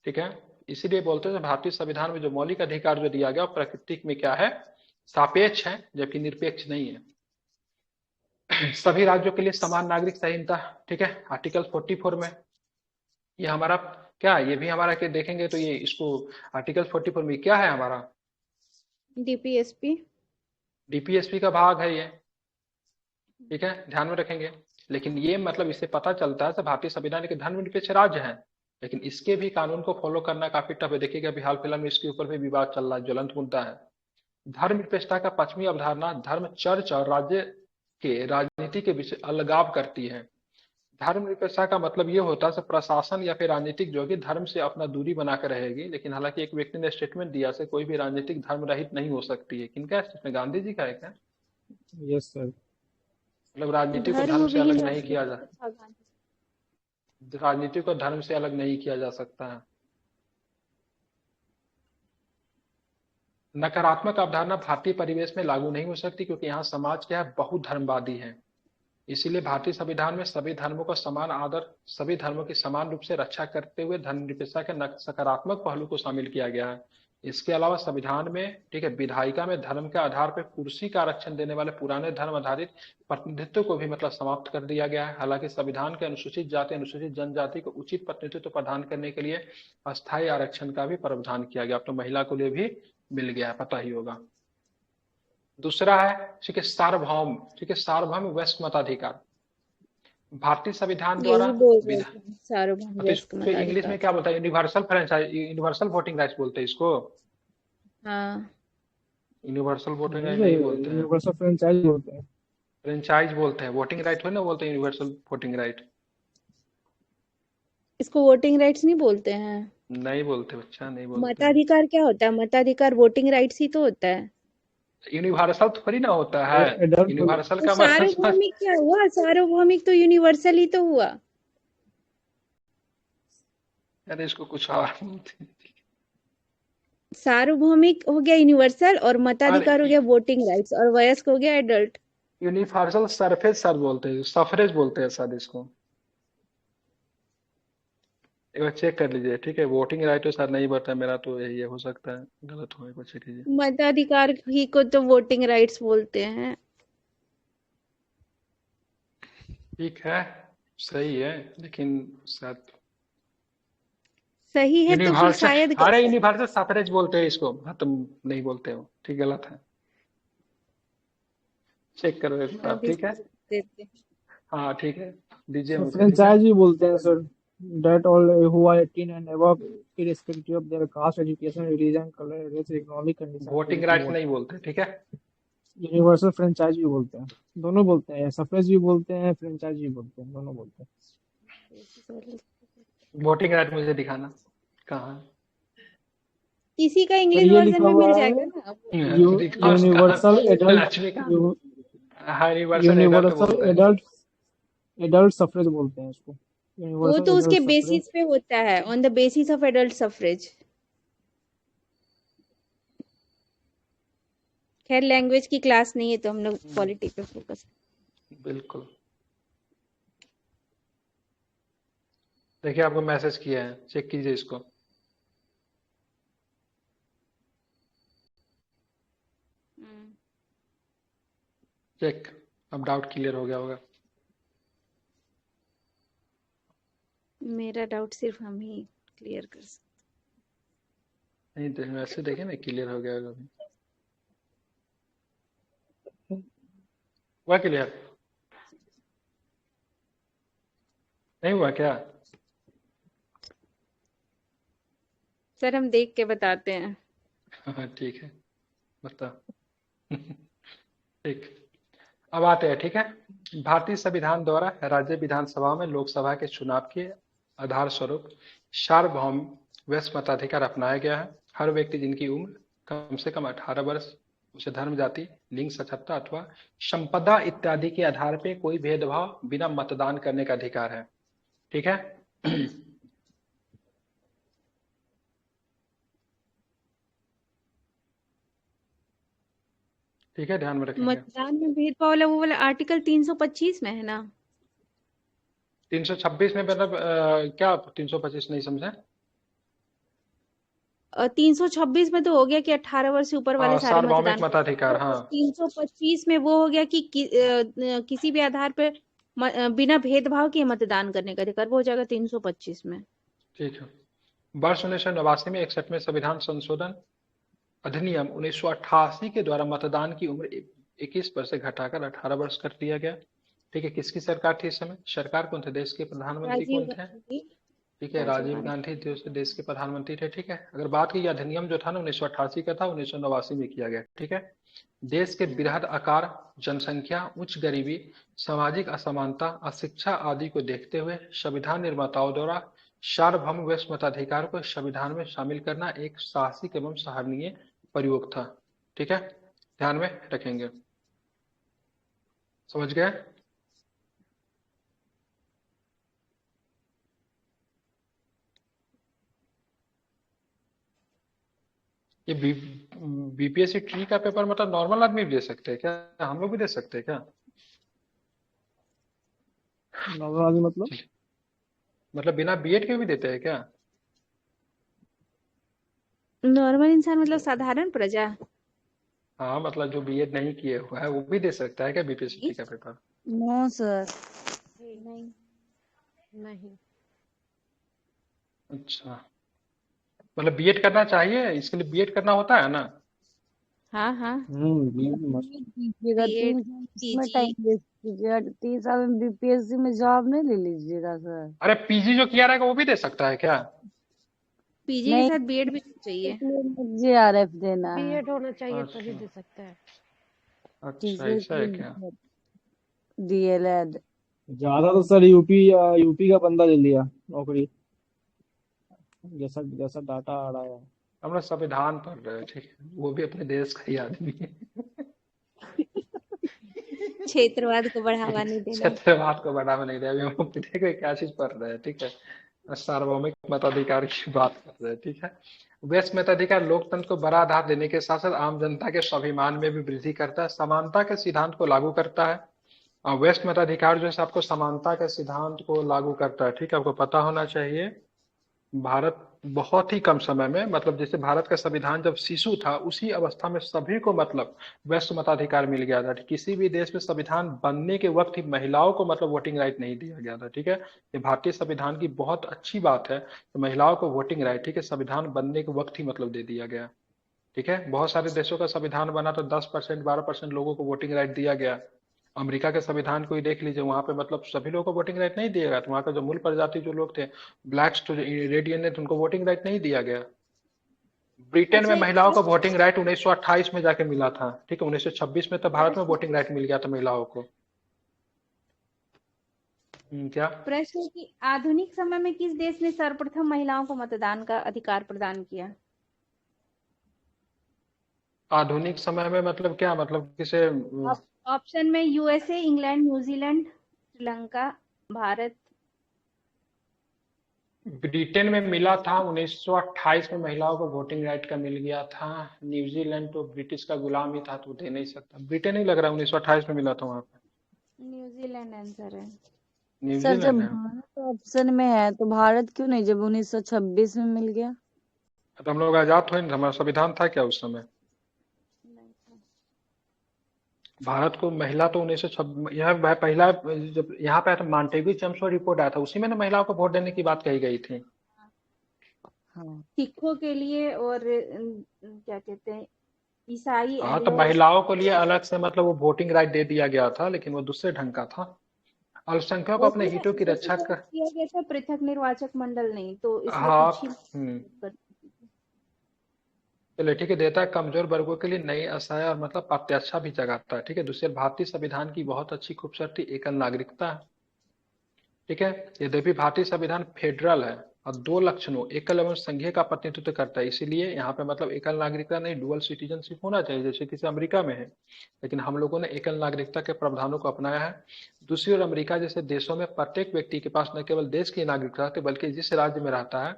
ठीक है। इसीलिए बोलते हैं भारतीय संविधान में जो मौलिक अधिकार जो दिया गया प्रकृति में क्या है, सापेक्ष है, जबकि निरपेक्ष नहीं है। सभी राज्यों के लिए समान नागरिक संहिता, ठीक है, आर्टिकल 44 में। ये हमारा क्या है, ये भी हमारा के देखेंगे तो ये इसको आर्टिकल 44 में क्या है हमारा, डीपीएसपी, डीपीएसपी का भाग है ये, ठीक है, ध्यान में रखेंगे। लेकिन ये मतलब इससे पता चलता है कि भारतीय संविधान एक धर्मनिरपेक्ष राज्य है, लेकिन इसके भी कानून को फॉलो करना काफी टफ है। देखिएगा अभी हाल फिलहाल में इसके ऊपर भी विवाद चल रहा है, ज्वलंत मुद्दा है। धर्मनिरपेक्षता का पश्चिमी अवधारणा धर्म, चर्च और राज्य के राजनीति के बीच अलगाव करती है। धर्मनिरपेक्षता का मतलब ये होता है प्रशासन या फिर राजनीतिक जो कि धर्म से अपना दूरी बनाकर रहेगी, लेकिन हालांकि एक व्यक्ति ने स्टेटमेंट दिया से कोई भी राजनीतिक धर्म रहित नहीं हो सकती है। किनका स्टेटमेंट, गांधी जी का है क्या? Yes sir. मतलब राजनीति को धर्म धर्म से अलग विहीन नहीं किया जा, राष्ट्र था गांधी। राजनीति को धर्म से अलग नहीं किया जा सकता है। नकारात्मक अवधारणा भारतीय परिवेश में लागू नहीं हो सकती, क्योंकि यहाँ समाज क्या है, बहुधर्मवादी है। इसीलिए भारतीय संविधान में सभी धर्मों का समान आदर, सभी धर्मों की समान रूप से रक्षा करते हुए धर्मनिरपेक्षता के सकारात्मक पहलू को शामिल किया गया है। इसके अलावा संविधान में, ठीक है, विधायिका में धर्म के आधार पर कुर्सी का आरक्षण देने वाले पुराने धर्म आधारित प्रतिनिधित्व को भी मतलब समाप्त कर दिया गया है। हालांकि संविधान के अनुसूचित जाति, अनुसूचित जनजाति को उचित प्रतिनिधित्व प्रदान करने के लिए अस्थायी आरक्षण का भी प्रावधान किया गया। अब तो महिला को लिए भी मिल गया है, पता ही होगा। दूसरा है, ठीक है, सार्वभौम, ठीक है, सार्वभौम वयस्क मताधिकार। भारतीय संविधान द्वारा यही बोल रहे विधा, थे, सार्वभौम तो वयस्क इसको इंग्लिश में मताधिकार। क्या बोलता है, universal franchise, universal voting rights बोलते हैं इसको। हाँ, यूनिवर्सल वोटिंग नहीं राइट भाई, नहीं बोलते हैं, यूनिवर्सल फ्रेंचाइज बोलते हैं। फ्रेंचाइज बोलते हैं। वोटिंग राइट हो ना बोलते हैं, यूनिवर्सल वोटिंग राइट इसको वोटिंग राइट्स नहीं बोलते हैं। नहीं बोलते बच्चा, नहीं बोलते हैं। मताधिकार क्या होता है? मताधिकार वोटिंग राइट्स ही तो होता है। यूनिवर्सल थोड़ी ना होता वो है। एडल्ट हो गया। यूनिवर्सल तो का मतलब सार्वभौमिक क्या हुआ? सार्वभौमिक तो यूनिवर्सल ही तो हुआ। अरे इसको कुछ और बोलते हैं। सार्वभौमिक हो गया यूनिवर्सल, और मताधिकार हो अरे गया वोटिंग राइट्स, और वयस्क हो गया एडल्ट। यूनिवर्सल सरफेस सर बोलते हैं, सफरेज बोलते हैं शायद इसको, एक बार चेक कर लीजिए, ठीक है। वोटिंग राइट तो सर नहीं बता, मेरा तो यही है, हो सकता है गलत हो, एक बार चेक कीजिए। मताधिकार ही को तो वोटिंग राइट्स बोलते हैं। ठीक है, सही है, लेकिन शायद सही है तो फिर यूनिवर्सल, शायद अरे कैसा? यूनिवर्सल सफरेज बोलते हैं इसको, हाँ तुम नहीं बोलते हो, ठीक, गलत है, चेक करो एक बार, अभी ठीक है। देते हैं। हाँ ठीक है, दीजिए सर मुझे, ठीक है। फ्रेंचाइज भी बोलते हैं sir. that all who are 18 and above, irrespective of their caste, education, religion, color, race, economic condition, able voting to rights vote. नहीं बोलते, ठीक है। यूनिवर्सल फ्रेंचाइज भी बोलते हैं, दोनों बोलते हैं, सफरेज भी बोलते हैं, फ्रेंचाइज भी बोलते हैं, दोनों बोलते हैं। वोटिंग राइट मुझे दिखाना कहाँ है? किसी का पर इंग्लिश ये वर्जन लिखा में हुआ मिल है जाएगा ना दिखाओ यूनिवर्सल कहाँ, एडल्ट, लक्ष्मीकांत। हाँ, यूनिवर्सल एडल्ट यूनिवर्सल बोल रहे हैं। एडल्ट, एडल्ट सफरेज बोलते हैं इसको, वो यूनिवर्सल तो उसके एडल्ट सफरेज। बेसिस पे होता है, on the basis of adult suffrage. खैर लैंग्वेज की क्लास नहीं है तो हम लोग पॉलिटी पे फोकस। बिल्कुल। देखिए आपको मैसेज किया है, चेक कीजिए इसको। चेक, अब डाउट क्लियर हो गया होगा। मेरा डाउट सिर्फ हम ही क्लियर कर सकते। नहीं तो वैसे देखे ना, क्लियर हो गया होगा। हुआ क्लियर? नहीं हुआ क्या? सर हम देख के बताते हैं। हाँ ठीक है, बता। ठीक, अब आते हैं, ठीक है। भारतीय संविधान द्वारा राज्य विधानसभा में लोकसभा के चुनाव के आधार स्वरूप सार्वभौम वैश्य मताधिकार अपनाया गया है। हर व्यक्ति जिनकी उम्र कम से कम 18 वर्ष, उसे धर्म, जाति, लिंग, साक्षरता अथवा संपदा इत्यादि के आधार पर कोई भेदभाव बिना मतदान करने का अधिकार है, ठीक है। ठीक है, ध्यान में रखेंगे। मतदान में भेदभाव वाला वो वाला आर्टिकल 325 में है ना? 326 में मतलब क्या 325 नहीं समझे? 326 में तो हो गया कि 18 वर्ष से ऊपर वाले सारे सार्वभौमिक मतदान। मताधिकार, हाँ। 325 में वो हो गया कि किसी भी आधार पर बिना भेदभाव के मतदान करने का अधिकार, वो हो जाएगा 325 में। ठीक है। वर्ष 1989 में 61वें संविधान संशोधन अधिनियम 1988 के द्वारा मतदान की उम्र 21 वर्ष से घटाकर 18 वर्ष कर दिया गया, ठीक है। किसकी सरकार थी इस समय? सरकार कौन थे? देश के प्रधानमंत्री राजीव कौन थे? गांधी। ठीक है, राजीव गांधी देश के प्रधानमंत्री थे, ठीक है। अगर बात की अधिनियम जो था ना 1988 का था, 1989 में किया गया, ठीक है। देश के बृहद आकार, जनसंख्या, उच्च गरीबी, सामाजिक असमानता, अशिक्षा आदि को देखते हुए संविधान निर्माताओं द्वारा सार्वभौम वैश्य मताधिकार को संविधान में शामिल करना एक साहसिक एवं सराहनीय प्रयोग था, ठीक है। ध्यान में रखेंगे, समझ गए? ये बीपीएससी ट्री का पेपर मतलब नॉर्मल आदमी भी दे सकते हैं क्या? हम लोग भी दे सकते हैं क्या? नॉर्मल आदमी मतलब बिना बीएड के भी देते हैं क्या? नॉर्मल इंसान मतलब साधारण प्रजा। हाँ, मतलब जो बीएड नहीं किए हुआ है वो भी दे सकता है क्या बीपीएससी ट्री का पेपर? नो सर, नहीं। नहीं। अच्छा, मतलब बीएड करना चाहिए, इसके लिए बीएड करना होता है ना? हाँ हाँ। कीजिएगा 3 साल इसमें पीजी। टाइम वेस्ट कीजिएगा, 3 साल में बीपीएससी में जॉब नहीं ले लीजिएगा सर। अरे पीजी जो किया रहेगा वो भी दे सकता है क्या? पीजी के नहीं, साथ बीएड भी चाहिए। जेआरएफ देना है। बीएड होना चाहिए अच्छा। तभी दे सकता है। अच्छा, ऐसा है क्या? डीएलएड। ज्यादा तो सर यूपी का बंदा ले लिया नौकरी, जैसा जैसा डाटा आ रहा है। हम लोग संविधान पढ़ रहे हैं, ठीक है, वो भी अपने देश का ही आदमी है। क्षेत्रवाद को बढ़ावा नहीं देना। क्षेत्रवाद को बढ़ावा नहीं दे, अभी हम देखो क्या चीज पढ़ रहे हैं, ठीक है। सार्वभौमिक मताधिकार की बात कर रहे हैं, ठीक है। वैश्य मताधिकार लोकतंत्र को बड़ा आधार देने के साथ साथ आम जनता के स्वाभिमान में भी वृद्धि करता है, समानता के सिद्धांत को लागू करता है। वैश्य मताधिकार जो है आपको समानता के सिद्धांत को लागू करता है, ठीक है। आपको पता होना चाहिए भारत बहुत ही कम समय में, मतलब जैसे भारत का संविधान जब शिशु था उसी अवस्था में सभी को मतलब वैश्य मताधिकार मिल गया था। किसी भी देश में संविधान बनने के वक्त ही महिलाओं को मतलब वोटिंग राइट नहीं दिया गया था, ठीक है। ये भारतीय संविधान की बहुत अच्छी बात है, तो महिलाओं को वोटिंग राइट, ठीक है, संविधान बनने के वक्त ही मतलब दे दिया गया, ठीक है। बहुत सारे देशों का संविधान बना तो 10%, 12% लोगों को वोटिंग राइट दिया गया। अमेरिका के संविधान को ही देख लीजिए, वहां पे मतलब सभी लोगों को वोटिंग राइट नहीं दिया गया था। वहां का जो मूल प्रजाति जो लोग थे, ब्लैक्स तो रेड इंडियन थे, उनको वोटिंग राइट नहीं दिया गया। ब्रिटेन में अच्छा, महिलाओं को वोटिंग राइट 1928 में जाके मिला था, ठीक है। 1926 में तो भारत में प्रश्न वोटिंग राइट मिल गया था महिलाओं को। क्या? प्रश्न है कि आधुनिक समय में किस देश ने सर्वप्रथम महिलाओं को मतदान का अधिकार प्रदान किया? आधुनिक समय में मतलब क्या, मतलब किसे? ऑप्शन में USA, England, New Zealand, Sri Lanka, Bharat. Britain में मिला था 1928 में, महिलाओं को वोटिंग राइट का मिल गया था। न्यूजीलैंड तो ब्रिटिश का गुलाम ही था तो दे नहीं सकता। ब्रिटेन ही लग रहा है 1928 में मिला था वहां पे। न्यूजीलैंड आंसर है। सर जब न्यूजीलैंड है। भारत ऑप्शन में है तो भारत क्यों नहीं, जब 1926 में मिल गया? तो हम लोग आजाद हुए ना, हमारा संविधान था क्या उस समय? नहीं था। भारत को महिला तो 1926 यह पहला जब यहाँ पे आया था, मांटेग्यू चैम्सफोर्ड रिपोर्ट आया था, उसी में ना महिलाओं को वोट देने की बात कही गई थी। हाँ। सिखों के लिए और क्या कहते हैं, ईसाई हाँ, तो एंग्लो महिलाओं को लिए अलग से मतलब वो वोटिंग राइट दे दिया गया था, लेकिन वो दूसरे ढंग का था। अल्पसंख्यकों को अपने उसमें हितों की रक्षा जैसे कर। किया गया था पृथक निर्वाचक मंडल नहीं, तो इसलिए हाँ। कुछ ही हम्म। कर। चलिए ठीक है, देता है कमजोर वर्गों के लिए नई आशाएं और मतलब प्रत्याशा भी जगाता है, ठीक है। दूसरे, भारतीय संविधान की बहुत अच्छी खूबसूरती एकल नागरिकता है, ठीक है। यद्यपि भारतीय संविधान फेडरल है और दो लक्षणों एकल एवं संघीय का प्रतिनिधित्व करता है, इसीलिए यहाँ पे मतलब एकल नागरिकता नहीं, डुअल सिटीजनशिप होना चाहिए जैसे किसी अमेरिका में है। लेकिन हम लोगों ने एकल नागरिकता के प्रावधानों को अपनाया है। दूसरी ओर अमेरिका जैसे देशों में प्रत्येक व्यक्ति के पास न केवल देश की नागरिकता होती है, बल्कि जिस राज्य में रहता है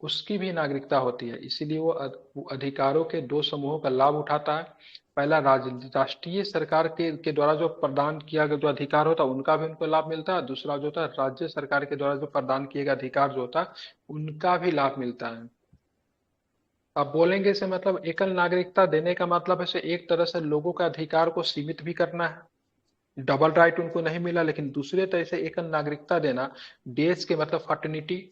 उसकी भी नागरिकता होती है। इसीलिए वो अधिकारों के दो समूहों का लाभ उठाता है। पहला, राष्ट्रीय सरकार के द्वारा जो प्रदान किया गया जो अधिकार होता है उनका भी उनको लाभ मिलता है। दूसरा जो होता है, राज्य सरकार के द्वारा जो प्रदान किए गए अधिकार जो होता है उनका भी लाभ मिलता है। आप बोलेंगे से मतलब एकल नागरिकता देने का मतलब है से एक तरह से लोगों का अधिकार को सीमित भी करना है, डबल राइट उनको नहीं मिला। लेकिन दूसरे तरह से एकल नागरिकता देना देश के मतलब फर्टर्निटी,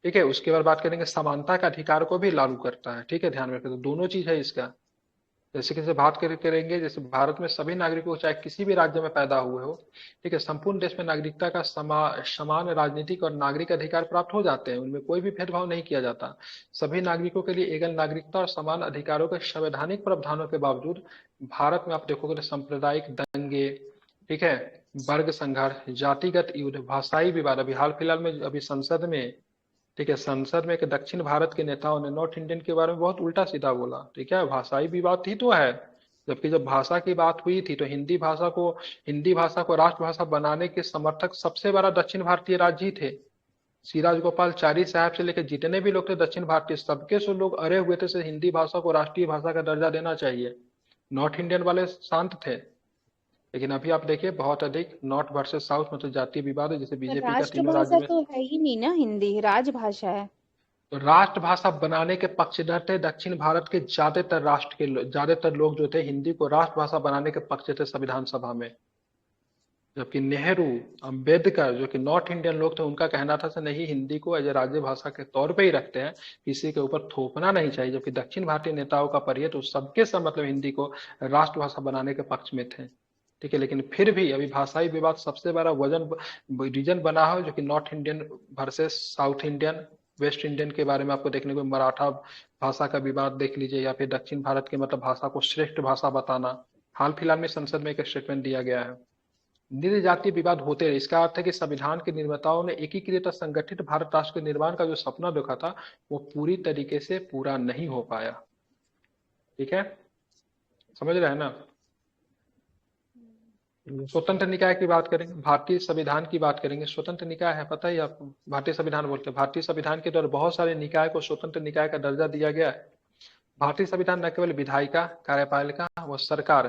ठीक है। उसके बाद बात करेंगे समानता का अधिकार को भी लागू करता है, ठीक है। ध्यान में रखें, तो दोनों चीज है इसका। जैसे कि बात करेंगे, जैसे भारत में सभी नागरिकों को चाहे किसी भी राज्य में पैदा हुए हो, ठीक है, संपूर्ण देश में नागरिकता का समान राजनीतिक और नागरिक अधिकार प्राप्त हो जाते हैं, उनमें कोई भी भेदभाव नहीं किया जाता। सभी नागरिकों के लिए एकल नागरिकता और समान अधिकारों के संवैधानिक प्रावधानों के बावजूद भारत में आप देखोगे तो सांप्रदायिक दंगे, ठीक है, वर्ग संघर्ष, जातिगत युद्ध, भाषाई विवाद, अभी हाल फिलहाल में अभी संसद में, ठीक है, संसद में एक दक्षिण भारत के नेताओं ने नॉर्थ इंडियन के बारे में बहुत उल्टा सीधा बोला, ठीक है। भाषाई विवाद ही तो है। जबकि जब भाषा की बात हुई थी तो हिंदी भाषा को राष्ट्रभाषा बनाने के समर्थक सबसे बड़ा दक्षिण भारतीय राज्य ही थे। सी राजगोपालचारी साहब से लेकर जितने भी लोग थे दक्षिण भारतीय, सबके सब लोग अरे हुए थे से हिंदी भाषा को राष्ट्रीय भाषा का दर्जा देना चाहिए। नॉर्थ इंडियन वाले शांत थे। लेकिन अभी आप देखिए बहुत अधिक नॉर्थ वर्सेस साउथ मतलब जातीय विवाद है, जैसे बीजेपी का तीनों राज्य राष्ट्रभाषा में। तो है ही नहीं ना, हिंदी राजभाषा है। तो राष्ट्रभाषा बनाने के पक्षधर थे दक्षिण भारत के ज्यादातर लोग जो थे हिंदी को राष्ट्रभाषा बनाने के पक्ष थे संविधान सभा में। जबकि नेहरू, अंबेडकर जो कि नॉर्थ इंडियन लोग थे, उनका कहना था कि नहीं, हिंदी को एज ए राज्य भाषा के तौर पे ही रखते हैं, किसी के ऊपर थोपना नहीं चाहिए। जबकि दक्षिण भारतीय नेताओं का परिचय तो सबके सब मतलब हिंदी को राष्ट्रभाषा बनाने के पक्ष में थे, ठीक है। लेकिन फिर भी अभी भाषाई विवाद सबसे बड़ा रीजन बना है, जो कि north Indian versus south Indian, West Indian के बारे में आपको देखने को मराठा भाषा का विवाद देख लीजिए, या फिर दक्षिण भारत के मतलब भाषा को श्रेष्ठ भाषा बताना। हाल फिलहाल में संसद में एक स्टेटमेंट दिया गया है। निर जातीय विवाद होते रहे, इसका अर्थ है कि संविधान के निर्माताओं ने एकीकृत और संगठित भारत राष्ट्र के निर्माण का जो सपना देखा था वो पूरी तरीके से पूरा नहीं हो पाया, ठीक है। समझ रहे हैं ना। स्वतंत्र निकाय की बात करेंगे, भारतीय संविधान की बात करेंगे। स्वतंत्र निकाय है, पता ही आपको, भारतीय संविधान बोलते हैं। भारतीय संविधान के द्वारा बहुत सारे निकाय को स्वतंत्र निकाय का दर्जा दिया गया है। भारतीय संविधान न केवल विधायिका, कार्यपालिका व सरकार,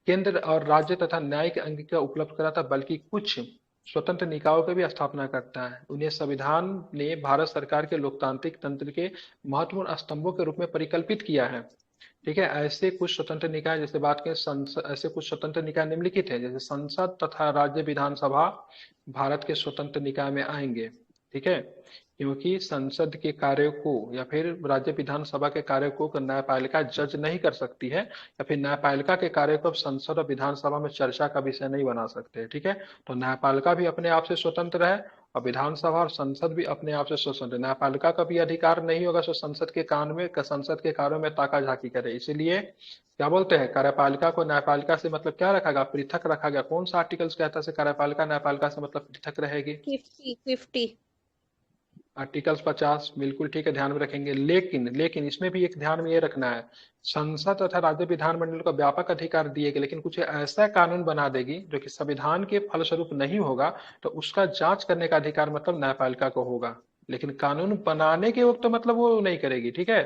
केंद्र और राज्य तथा न्यायिक अंगीकार उपलब्ध कराता, बल्कि कुछ स्वतंत्र निकायों की भी स्थापना करता है। उन्हें संविधान ने भारत सरकार के लोकतांत्रिक तंत्र के महत्वपूर्ण स्तंभों के रूप में परिकल्पित किया है, ठीक है। ऐसे कुछ स्वतंत्र निकाय, जैसे बात करें ऐसे कुछ स्वतंत्र निकाय निम्नलिखित है, जैसे संसद तथा राज्य विधानसभा भारत के स्वतंत्र निकाय में आएंगे, ठीक है। क्योंकि संसद के कार्य को या फिर राज्य विधानसभा के कार्य को न्यायपालिका जज नहीं कर सकती है, या फिर न्यायपालिका के कार्य को संसद और विधानसभा में चर्चा का विषय नहीं बना सकते। ठीक है, तो न्यायपालिका भी अपने आप से स्वतंत्र है और विधानसभा और संसद भी अपने आप से स्वतंत्र है। न्यायपालिका का भी अधिकार नहीं होगा सो संसद के कार्यों में ताका झाकी करे। इसीलिए क्या बोलते हैं, कार्यपालिका को न्यायपालिका से मतलब क्या रखा गया, पृथक रखा गया। कौन सा आर्टिकल्स कहता है कार्यपालिका न्यायपालिका से मतलब पृथक रहेगी? 50 आर्टिकल्स 50, बिल्कुल ठीक है, ध्यान में रखेंगे। लेकिन लेकिन इसमें भी एक ध्यान में ये रखना है, संसद तथा राज्य विधानमंडल को व्यापक अधिकार दिएगी, लेकिन कुछ ऐसा कानून बना देगी जो कि संविधान के फलस्वरूप नहीं होगा, तो उसका जांच करने का अधिकार मतलब न्यायपालिका को होगा। लेकिन कानून बनाने के वक्त तो मतलब वो नहीं करेगी। ठीक है,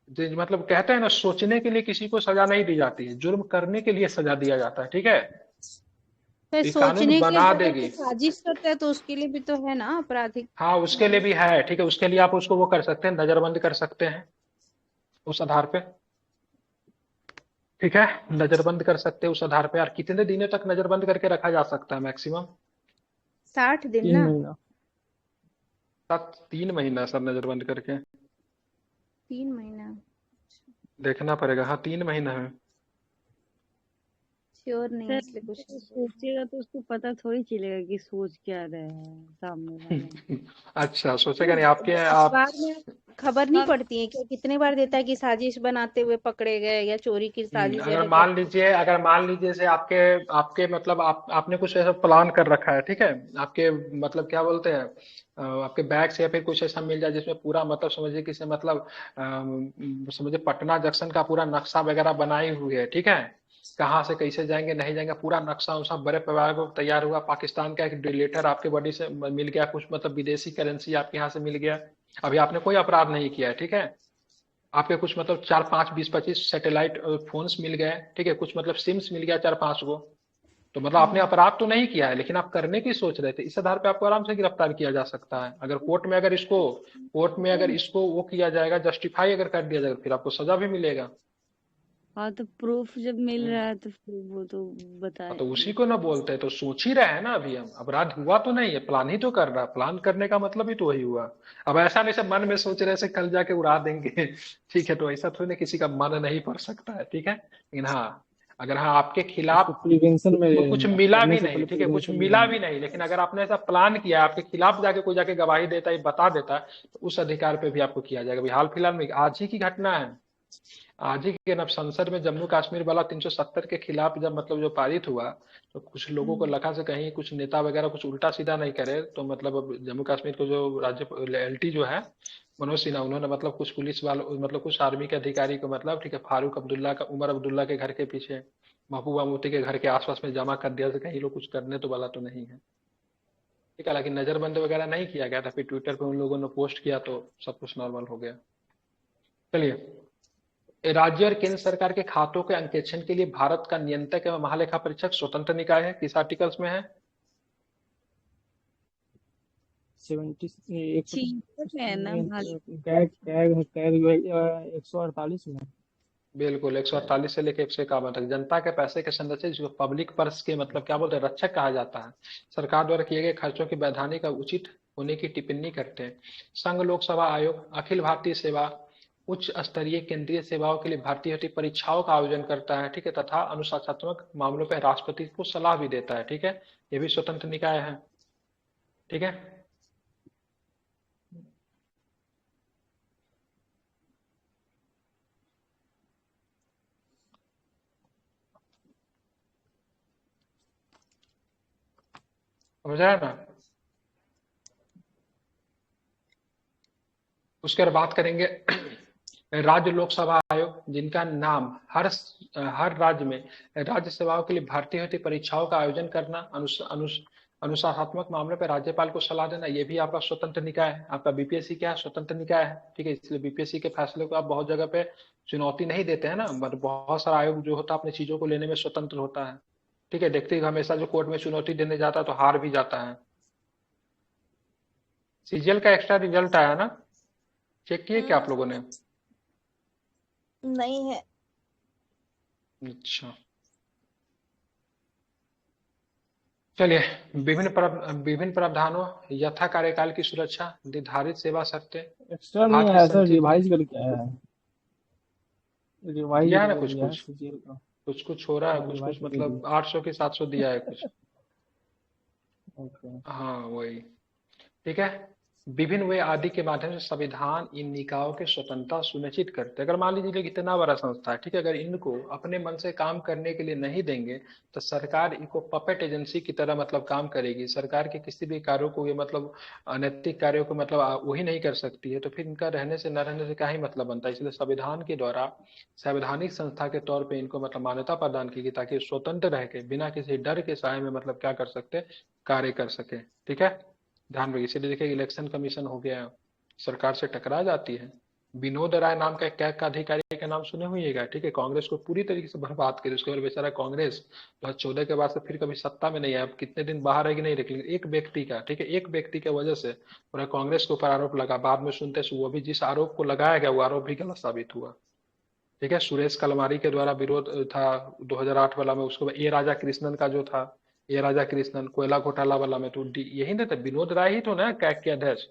मतलब कहते हैं ना, सोचने के लिए किसी को सजा नहीं दी जाती है, जुर्म करने के लिए सजा दिया जाता है। ठीक है, तो ये कानून सोचने के बना अगर देगी। कोई साजिश करता है तो उसके लिए भी तो है ना आपराधिक हाँ, उसके लिए भी है। ठीक है, उसके लिए आप उसको वो कर सकते हैं, नजरबंद कर सकते हैं उस आधार पे। ठीक है, नजरबंद कर सकते हैं उस आधार पे। यार कितने दिनों तक नजरबंद करके रखा जा सकता है मैक्सिमम? 60 दिन 3 ना। महीना। 3 महीना सर नजरबंद करके? 3 महीना देखना पड़ेगा। हाँ, 3 महीना है। श्योर नहीं है सर इसलिए कुछ नहीं बोल सोचेगा तो उसको पता थोड़ी चलेगा कि सोच क्या रहे हैं सामने वाला। अच्छा, सोचेगा नहीं आपके रहे। आप। अखबार में खबर नहीं हाँ पड़ती है क्या, कितने बार देता है कि साजिश बनाते हुए पकड़े गए या चोरी की साजिश या डकैती। अगर मान लीजिए से आपके आपके मतलब आपने कुछ ऐसा प्लान कर रखा है। ठीक है, आपके मतलब क्या बोलते हैं, आपके बैग से या फिर कुछ ऐसा मिल जाए जिसमें पूरा मतलब समझिए किसी मतलब समझिए पटना जंक्शन का पूरा नक्शा वगैरह बनाई हुई है। ठीक है, कहाँ से कैसे जाएंगे नहीं जाएंगे, पूरा नक्शा उसा बड़े पैमाने पर तैयार हुआ, पाकिस्तान का एक लेटर आपके बॉडी से मिल गया, कुछ मतलब विदेशी करेंसी आपके यहाँ से मिल गया, अभी आपने कोई अपराध नहीं किया है। ठीक है, आपके कुछ मतलब 4 5 20 25 सैटेलाइट फोन्स मिल गए। ठीक है, कुछ मतलब सिम्स मिल गया 4 5 गो। तो मतलब आपने अपराध तो नहीं किया है, लेकिन आप करने की सोच रहे थे, इस आधार पे आपको आराम से गिरफ्तार किया जा सकता है। अगर कोर्ट में अगर इसको वो किया जाएगा, जस्टिफाई अगर कर दिया जाएगा, फिर आपको सजा भी मिलेगा। हाँ, तो प्रूफ जब मिल हम्म। रहा है तो फिर वो तो तो बताए। उसी को ना बोलते हैं, तो सोच ही रहे हैं ना, अभी हम अपराध हुआ तो नहीं है, प्लान ही तो कर रहा है, प्लान करने का मतलब ही तो वही हुआ। अब ऐसा नहीं सब मन में सोच रहे से कल जाके उड़ा देंगे। ठीक है, तो ऐसा थोड़ी ना किसी का मन नहीं पड़ सकता है। ठीक है, लेकिन हाँ, अगर हाँ आपके उसको खिलाफ प्रिवेंशन में ले कुछ लेंगे, मिला करने भी से नहीं, पहले ठीक है, कुछ प्रिवेंशन में मिला लेंगे। भी नहीं, लेकिन अगर आपने ऐसा प्लान किया, आपके खिलाफ जाके कोई जाके गवाही देता है, बता देता है, तो उस अधिकार पे भी आपको किया जाएगा। अभी हाल फिलहाल में आज ही की घटना है, आज ही के जब संसद में जम्मू कश्मीर वाला 370 के खिलाफ जब मतलब जो पारित हुआ, तो कुछ लोगों को लगा से कहीं कुछ नेता वगैरह कुछ उल्टा सीधा नहीं करे, तो मतलब अब जम्मू कश्मीर को जो राज्य एलटी जो है मनोज सिन्हा, उन्होंने मतलब कुछ पुलिस वालों मतलब कुछ आर्मी के अधिकारी को मतलब ठीक है फारूक अब्दुल्ला का उमर अब्दुल्ला के घर के पीछे, महबूबा मुफ्ती के घर के आसपास में जमा कर दिया, से कहीं लोग कुछ करने तो वाला तो नहीं है। ठीक है, लेकिन नजरबंद वगैरह नहीं किया गया था, फिर ट्विटर पे उन लोगों ने पोस्ट किया तो सब कुछ नॉर्मल हो गया। चलिए, राज्य और केंद्र सरकार के खातों के अंकेक्षण के लिए भारत का नियंत्रक एवं महालेखा परीक्षक स्वतंत्र निकाय है, किस आर्टिकल्स में है? 70 ठीक है ना मालिक। कैग कैग कैग जो है 148 में। बिल्कुल, 148 से लेकर 151 तक जनता के पैसे के संरक्षक, जिसको पब्लिक पर्स के मतलब क्या बोलते हैं, रक्षक कहा जाता है, सरकार द्वारा किए गए खर्चों की वैधानिक और उचित होने की टिप्पणी करते हैं। संघ लोक सेवा आयोग अखिल भारतीय सेवा उच्च स्तरीय केंद्रीय सेवाओं के लिए भर्ती हेतु परीक्षाओं का आयोजन करता है। ठीक है, तथा अनुशासनात्मक मामलों पर राष्ट्रपति को सलाह भी देता है। ठीक है, ये भी स्वतंत्र निकाय है। ठीक है, समझ रहे हैं ना? उसके बाद बात करेंगे राज्य लोक सेवा आयोग, जिनका नाम हर राज्य में राज्य सेवाओं के लिए भर्ती हेतु परीक्षाओं का आयोजन करना, अनुशासनात्मक मामलों पर राज्यपाल को सलाह देना, ये भी आपका स्वतंत्र निकाय है। आपका बीपीएससी क्या है, स्वतंत्र निकाय है। ठीक है, इसलिए बीपीएससी के फैसले को आप बहुत जगह पे चुनौती नहीं देते हैं ना, बट बहुत सारा आयोग जो होता है अपनी चीजों को लेने में स्वतंत्र होता है। ठीक है, देखते हैं हमेशा जो कोर्ट में चुनौती देने जाता है तो हार भी जाता है। सीजीएल का एक्स्ट्रा रिजल्ट आया ना, चेक किए क्या आप लोगों ने? नहीं है। अच्छा, चलिए, विभिन्न प्रावधानों, यथा कार्यकाल की सुरक्षा, निर्धारित सेवा शर्तें, एक्स्ट्रा नहीं भारतीय आया सर, संचित में रिवाइज करके आया है, रिवाइज दिया है ना कर कुछ दिया है कुछ, सीजीएल का। कुछ कुछ हो रहा है, हाँ कुछ कुछ रिवाइज दे मतलब दिए। 800 की 700 दिया है कुछ। ओके। हाँ वही, ठीक है। विभिन्न वे आदि के माध्यम से संविधान इन निकायों की स्वतंत्रता सुनिश्चित करते हैं। अगर मान लीजिए कि इतना बड़ा संस्था है, ठीक है, अगर इनको अपने मन से काम करने के लिए नहीं देंगे तो सरकार इनको पपेट एजेंसी की तरह मतलब काम करेगी। सरकार के किसी भी कार्यों को ये मतलब अनैतिक कार्यों को मतलब वही नहीं कर सकती है, तो फिर इनका रहने से न रहने से क्या ही मतलब बनता है। इसलिए संविधान के द्वारा संवैधानिक संस्था के तौर पर इनको मतलब मान्यता प्रदान की गई ताकि स्वतंत्र रह के बिना किसी डर के साए में मतलब क्या कर सकते, कार्य कर सके, ठीक है। ध्यान रखिए, इसीलिए देखिए इलेक्शन कमीशन हो गया, सरकार से टकरा जाती है। विनोद राय नाम का एक कैग का अधिकारी का नाम सुने हुईगा, ठीक है, कांग्रेस को पूरी तरीके से बर्बाद करी। उसके बाद बेचारा कांग्रेस 2014 के बाद से फिर कभी सत्ता में नहीं आया। अब कितने दिन बाहर रहेगी नहीं रख, लेकिन एक व्यक्ति का, ठीक है, एक व्यक्ति की वजह से पूरा कांग्रेस के ऊपर आरोप लगा। बाद में सुनते वो भी जिस आरोप को लगाया गया वो आरोप भी गलत साबित हुआ, ठीक है। सुरेश कलमारी के द्वारा विरोध था 2008 वाला में, उसके बाद ए राजा कृष्णन का जो था, ए राजा कृष्णन कोयला घोटाला वाला में, तो यही ना था, विनोद राय ही तो ना कैग के अध्यक्ष,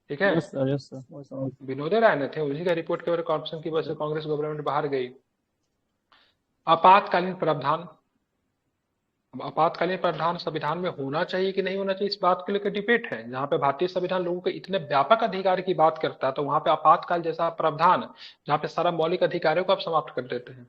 ठीक है। यस सर वो समझ। विनोद राय ने थे, उसी का रिपोर्ट के करप्शन की वजह से कांग्रेस गवर्नमेंट बाहर गई। आपातकालीन प्रावधान, अब आपातकालीन प्रावधान संविधान में होना चाहिए कि नहीं होना चाहिए, इस बात को लेकर डिबेट है। जहां पे भारतीय संविधान लोगों के इतने व्यापक अधिकार की बात करता है, तो वहां पे आपातकाल जैसा प्रावधान जहां पे सारा मौलिक अधिकारों को आप समाप्त कर देते हैं,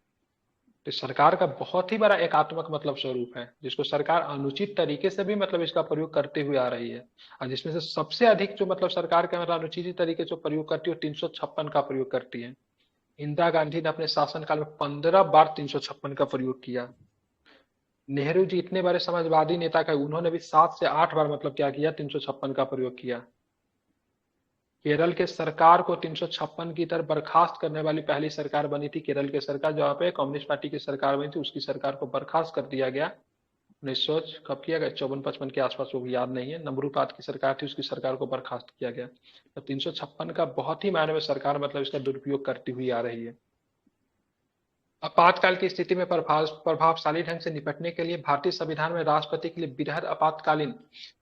तो सरकार का बहुत ही बड़ा एकात्मक मतलब स्वरूप है, जिसको सरकार अनुचित तरीके से भी मतलब इसका प्रयोग करते हुए आ रही है। और जिसमें से सबसे अधिक जो मतलब सरकार के मतलब अनुचित तरीके से प्रयोग करती है, 356 का प्रयोग करती है। इंदिरा गांधी ने अपने शासनकाल में 15 बार 356 का प्रयोग किया। नेहरू जी इतने बड़े समाजवादी नेता का, उन्होंने भी 7 से 8 बार मतलब क्या किया, 356 का प्रयोग किया। केरल के सरकार को 356 की तरफ बर्खास्त करने वाली पहली सरकार बनी थी केरल की सरकार, जहां पे कम्युनिस्ट पार्टी की सरकार बनी थी, उसकी सरकार को बर्खास्त कर दिया गया। 1900 कब किया गया, 54-55 के आसपास, वो याद नहीं है। नमरूपात की सरकार थी, उसकी सरकार को बर्खास्त किया गया। तो 356 का बहुत ही मायने में सरकार मतलब इसका दुरुपयोग करती हुई आ रही है। आपातकाल की स्थिति में प्रभावशाली ढंग से निपटने के लिए भारतीय संविधान में राष्ट्रपति के लिए वृहद आपातकालीन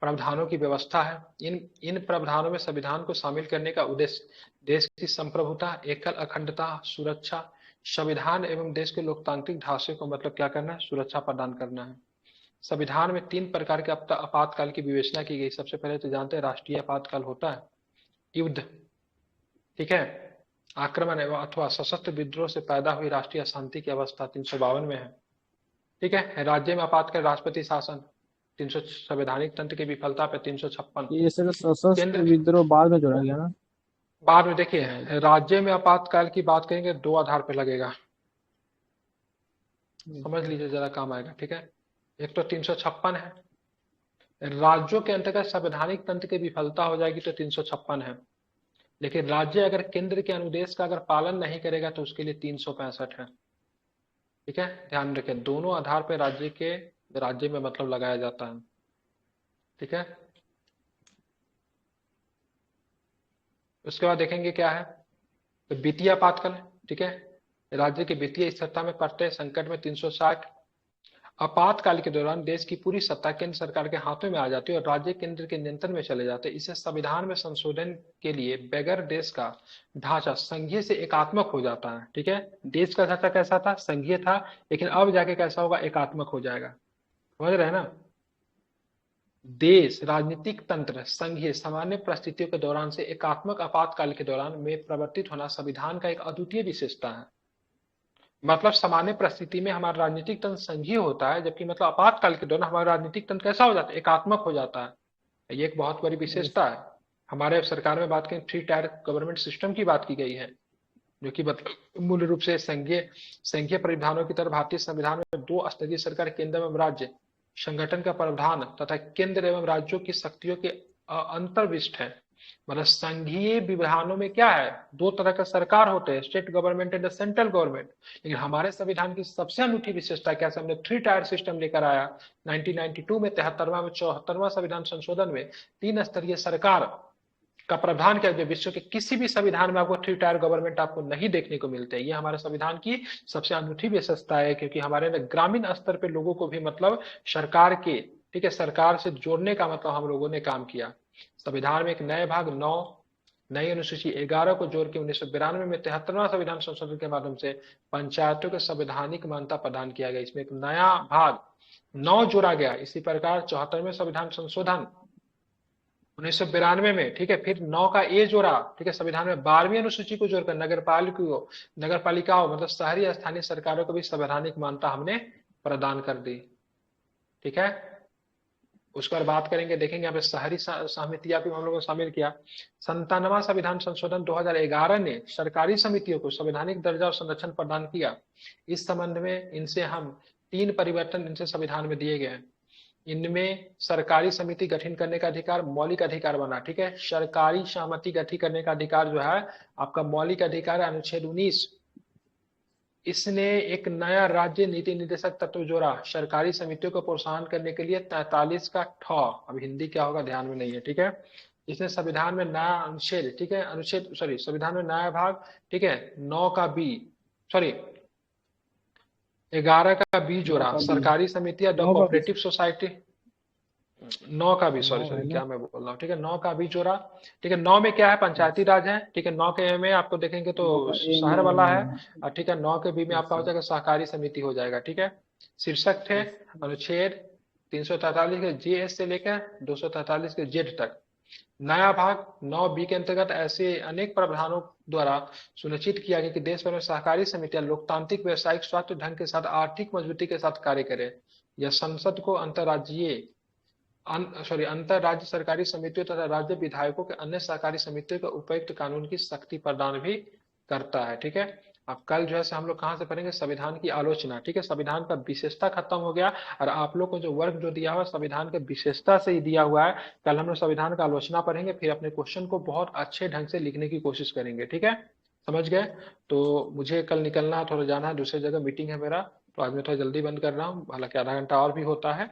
प्रावधानों की व्यवस्था है। इन प्रावधानों में संविधान को शामिल करने का उद्देश्य देश की संप्रभुता, एकल अखंडता, सुरक्षा, संविधान एवं देश के लोकतांत्रिक ढांचे को मतलब क्या करना है, सुरक्षा प्रदान करना है। संविधान में 3 प्रकार के आपातकाल की विवेचना की गई। सबसे पहले तो जानते हैं राष्ट्रीय आपातकाल होता है, युद्ध, ठीक है, आक्रमण एवं अथवा सशस्त्र विद्रोह से पैदा हुई राष्ट्रीय अशांति की अवस्था 352 में है, ठीक है। राज्य में आपातकाल राष्ट्रपति शासन 300, संवैधानिक तंत्र की विफलता पे 356। ये सर सशस्त्र केंद्र, विद्रोह बाद में जोड़ा गया ना। बाद में देखिए राज्य में आपातकाल की बात करेंगे 2 आधार पे लगेगा, समझ लीजिए जरा काम आएगा, ठीक है। एक तो 356 है, राज्यों के अंतर्गत संवैधानिक तंत्र की विफलता हो जाएगी तो 356 है, लेकिन राज्य अगर केंद्र के अनुदेश का अगर पालन नहीं करेगा तो उसके लिए 365 है, ठीक है। ध्यान रखें, दोनों आधार पर राज्य में मतलब लगाया जाता है, ठीक है। उसके बाद देखेंगे क्या है, तो वित्तीय आपातकाल, ठीक है, राज्य की वित्तीय स्थिरता में पड़ते संकट में 360। आपातकाल के दौरान देश की पूरी सत्ता केंद्र सरकार के हाथों में आ जाती है और राज्य केंद्र के नियंत्रण में चले जाते हैं। इसे संविधान में संशोधन के लिए बगैर देश का ढांचा संघीय से एकात्मक हो जाता है, ठीक है। देश का ढांचा कैसा था, संघीय था, लेकिन अब जाके कैसा होगा, एकात्मक हो जाएगा, समझ रहे हैं ना। देश राजनीतिक तंत्र संघीय सामान्य परिस्थितियों के दौरान से एकात्मक आपातकाल के दौरान में परिवर्तित होना संविधान का एक अद्वितीय विशेषता है। मतलब सामान्य परिस्थिति में हमारा राजनीतिक तंत्र संघीय होता है, जबकि मतलब आपातकाल के दौरान हमारा राजनीतिक तंत्र कैसा हो जाता है, एकात्मक हो जाता है। ये एक बहुत बड़ी विशेषता है। हमारे सरकार में बात करें 3 टायर गवर्नमेंट सिस्टम की बात की गई है, जो कि मूल रूप से संघीय परिधानों की तरह भारतीय संविधान में 2 स्तरीय सरकार, केंद्र एवं राज्य संगठन का प्रावधान तथा केंद्र एवं राज्यों की शक्तियों के अंतर्विष्ट है। मतलब संघीय विधानों में क्या है, 2 तरह का सरकार होते हैं, state government and central government. लेकिन हमारे संविधान की सबसे अनूठी विशेषता क्या, हमने 3 टायर सिस्टम लेकर आया 1992 में, 73वां में, 74वां संविधान संशोधन में 3 स्तरीय सरकार का प्रावधान किया। जो विश्व के किसी भी संविधान में आपको 3 टायर गवर्नमेंट आपको नहीं देखने को मिलते हैं। ये हमारे संविधान की सबसे अनूठी विशेषता है, क्योंकि हमारे ग्रामीण स्तर पे लोगों को भी मतलब सरकार के ठीक है, सरकार से जोड़ने का मतलब हम लोगों ने काम किया। संविधान में एक नए भाग 9 नई अनुसूची 11 को जोड़ के 1992 में 73वां संविधान संशोधन के माध्यम से पंचायतों को संवैधानिक मान्यता प्रदान किया गया। इसमें एक नया भाग 9 जोड़ा गया। इसी प्रकार 74वें संविधान संशोधन 1992 में, ठीक है, फिर 9 का ए जोड़ा, ठीक है, संविधान में 12वीं अनुसूची को जोड़कर नगर पालिकाओं मतलब शहरी स्थानीय सरकारों को भी संवैधानिक मान्यता हमने प्रदान कर दी। ठीक है, उसके बाद बात करेंगे, देखेंगे यहाँ पे शहरी समितियां भी हम लोगों ने शामिल किया। 97वां संविधान संशोधन 2011 ने सरकारी समितियों को संवैधानिक दर्जा और संरक्षण प्रदान किया। इस संबंध में इनसे हम 3 परिवर्तन इनसे संविधान में दिए गए हैं। इनमें सरकारी समिति गठन करने का अधिकार मौलिक अधिकार बना। ठीक है, सरकारी सहमति गठन करने का अधिकार जो है आपका मौलिक अधिकार है, अनुच्छेद 19। इसने एक नया राज्य नीति निर्देशक तत्व जोड़ा सरकारी समितियों को प्रोत्साहन करने के लिए 43 का ठ, अब हिंदी क्या होगा ध्यान में नहीं है। ठीक है, इसने संविधान में नया अनुच्छेद, ठीक है, संविधान में नया भाग, ठीक है, 9 का बी, सॉरी 11 का बी जोड़ा, सरकारी समितियां कोऑपरेटिव सोसाइटी 9 का भी, सॉरी क्या मैं बोल रहा हूँ, ठीक है, 9 का भी जोड़ा। ठीक है, 9 में क्या है, पंचायती राज है। ठीक है, 9 के ए में आपको देखेंगे तो शहर वाला है, और ठीक है 9 के बी में आपका हो जाएगा सहकारी समिति हो जाएगा। ठीक है, शीर्षक थे अनुच्छेद 343 के जे से लेकर 243 के जेड तक। नया भाग 9 बी के अंतर्गत ऐसे अनेक प्रावधानों द्वारा सुनिश्चित किया गया कि देश भर में सहकारी समितियां लोकतांत्रिक व्यवसायिक स्वास्थ्य ढंग के साथ आर्थिक मजबूती के साथ कार्य करें। यह संसद को अंतर राज्य सरकारी समितियों तथा राज्य विधायकों के अन्य सहकारी समितियों को उपयुक्त कानून की शक्ति प्रदान भी करता है। ठीक है, अब कल जो है हम लोग कहाँ से पढ़ेंगे, संविधान की आलोचना। ठीक है, संविधान का विशेषता खत्म हो गया, और आप लोग को जो वर्क जो दिया हुआ है संविधान के विशेषता से ही दिया हुआ है। कल हम लोग संविधान का आलोचना पढ़ेंगे, फिर अपने क्वेश्चन को बहुत अच्छे ढंग से लिखने की कोशिश करेंगे। ठीक है, समझ गए। तो मुझे कल निकलना है, थोड़ा जाना है दूसरी जगह, मीटिंग है मेरा, तो आज मैं थोड़ा जल्दी बंद कर रहा हूँ, हालांकि आधा घंटा और भी होता है।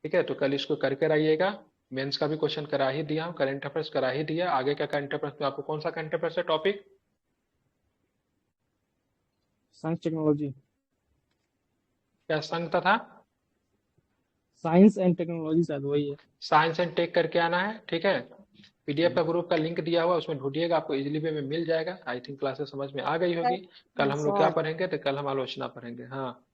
ठीक है, तो कल इसको करके रहिएगा। मेंस का भी क्वेश्चन करा ही दिया हूँ, करंट अफेयर्स करा ही दिया। आगे का करंट अफेयर्स में आपको कौन सा करंट अफेयर्स है टॉपिक? Science technology. क्या संघ था? साइंस एंड टेक्नोलॉजी शायद वही है। साइंस एंड टेक करके आना है। ठीक है, पीडीएफ का ग्रुप का लिंक दिया हुआ, उसमें ढूंढिएगा, आपको इजीली वे में मिल जाएगा। आई थिंक क्लासेस समझ में आ गई होगी। कल हम लोग क्या पढ़ेंगे, तो कल हम आलोचना पढ़ेंगे। हाँ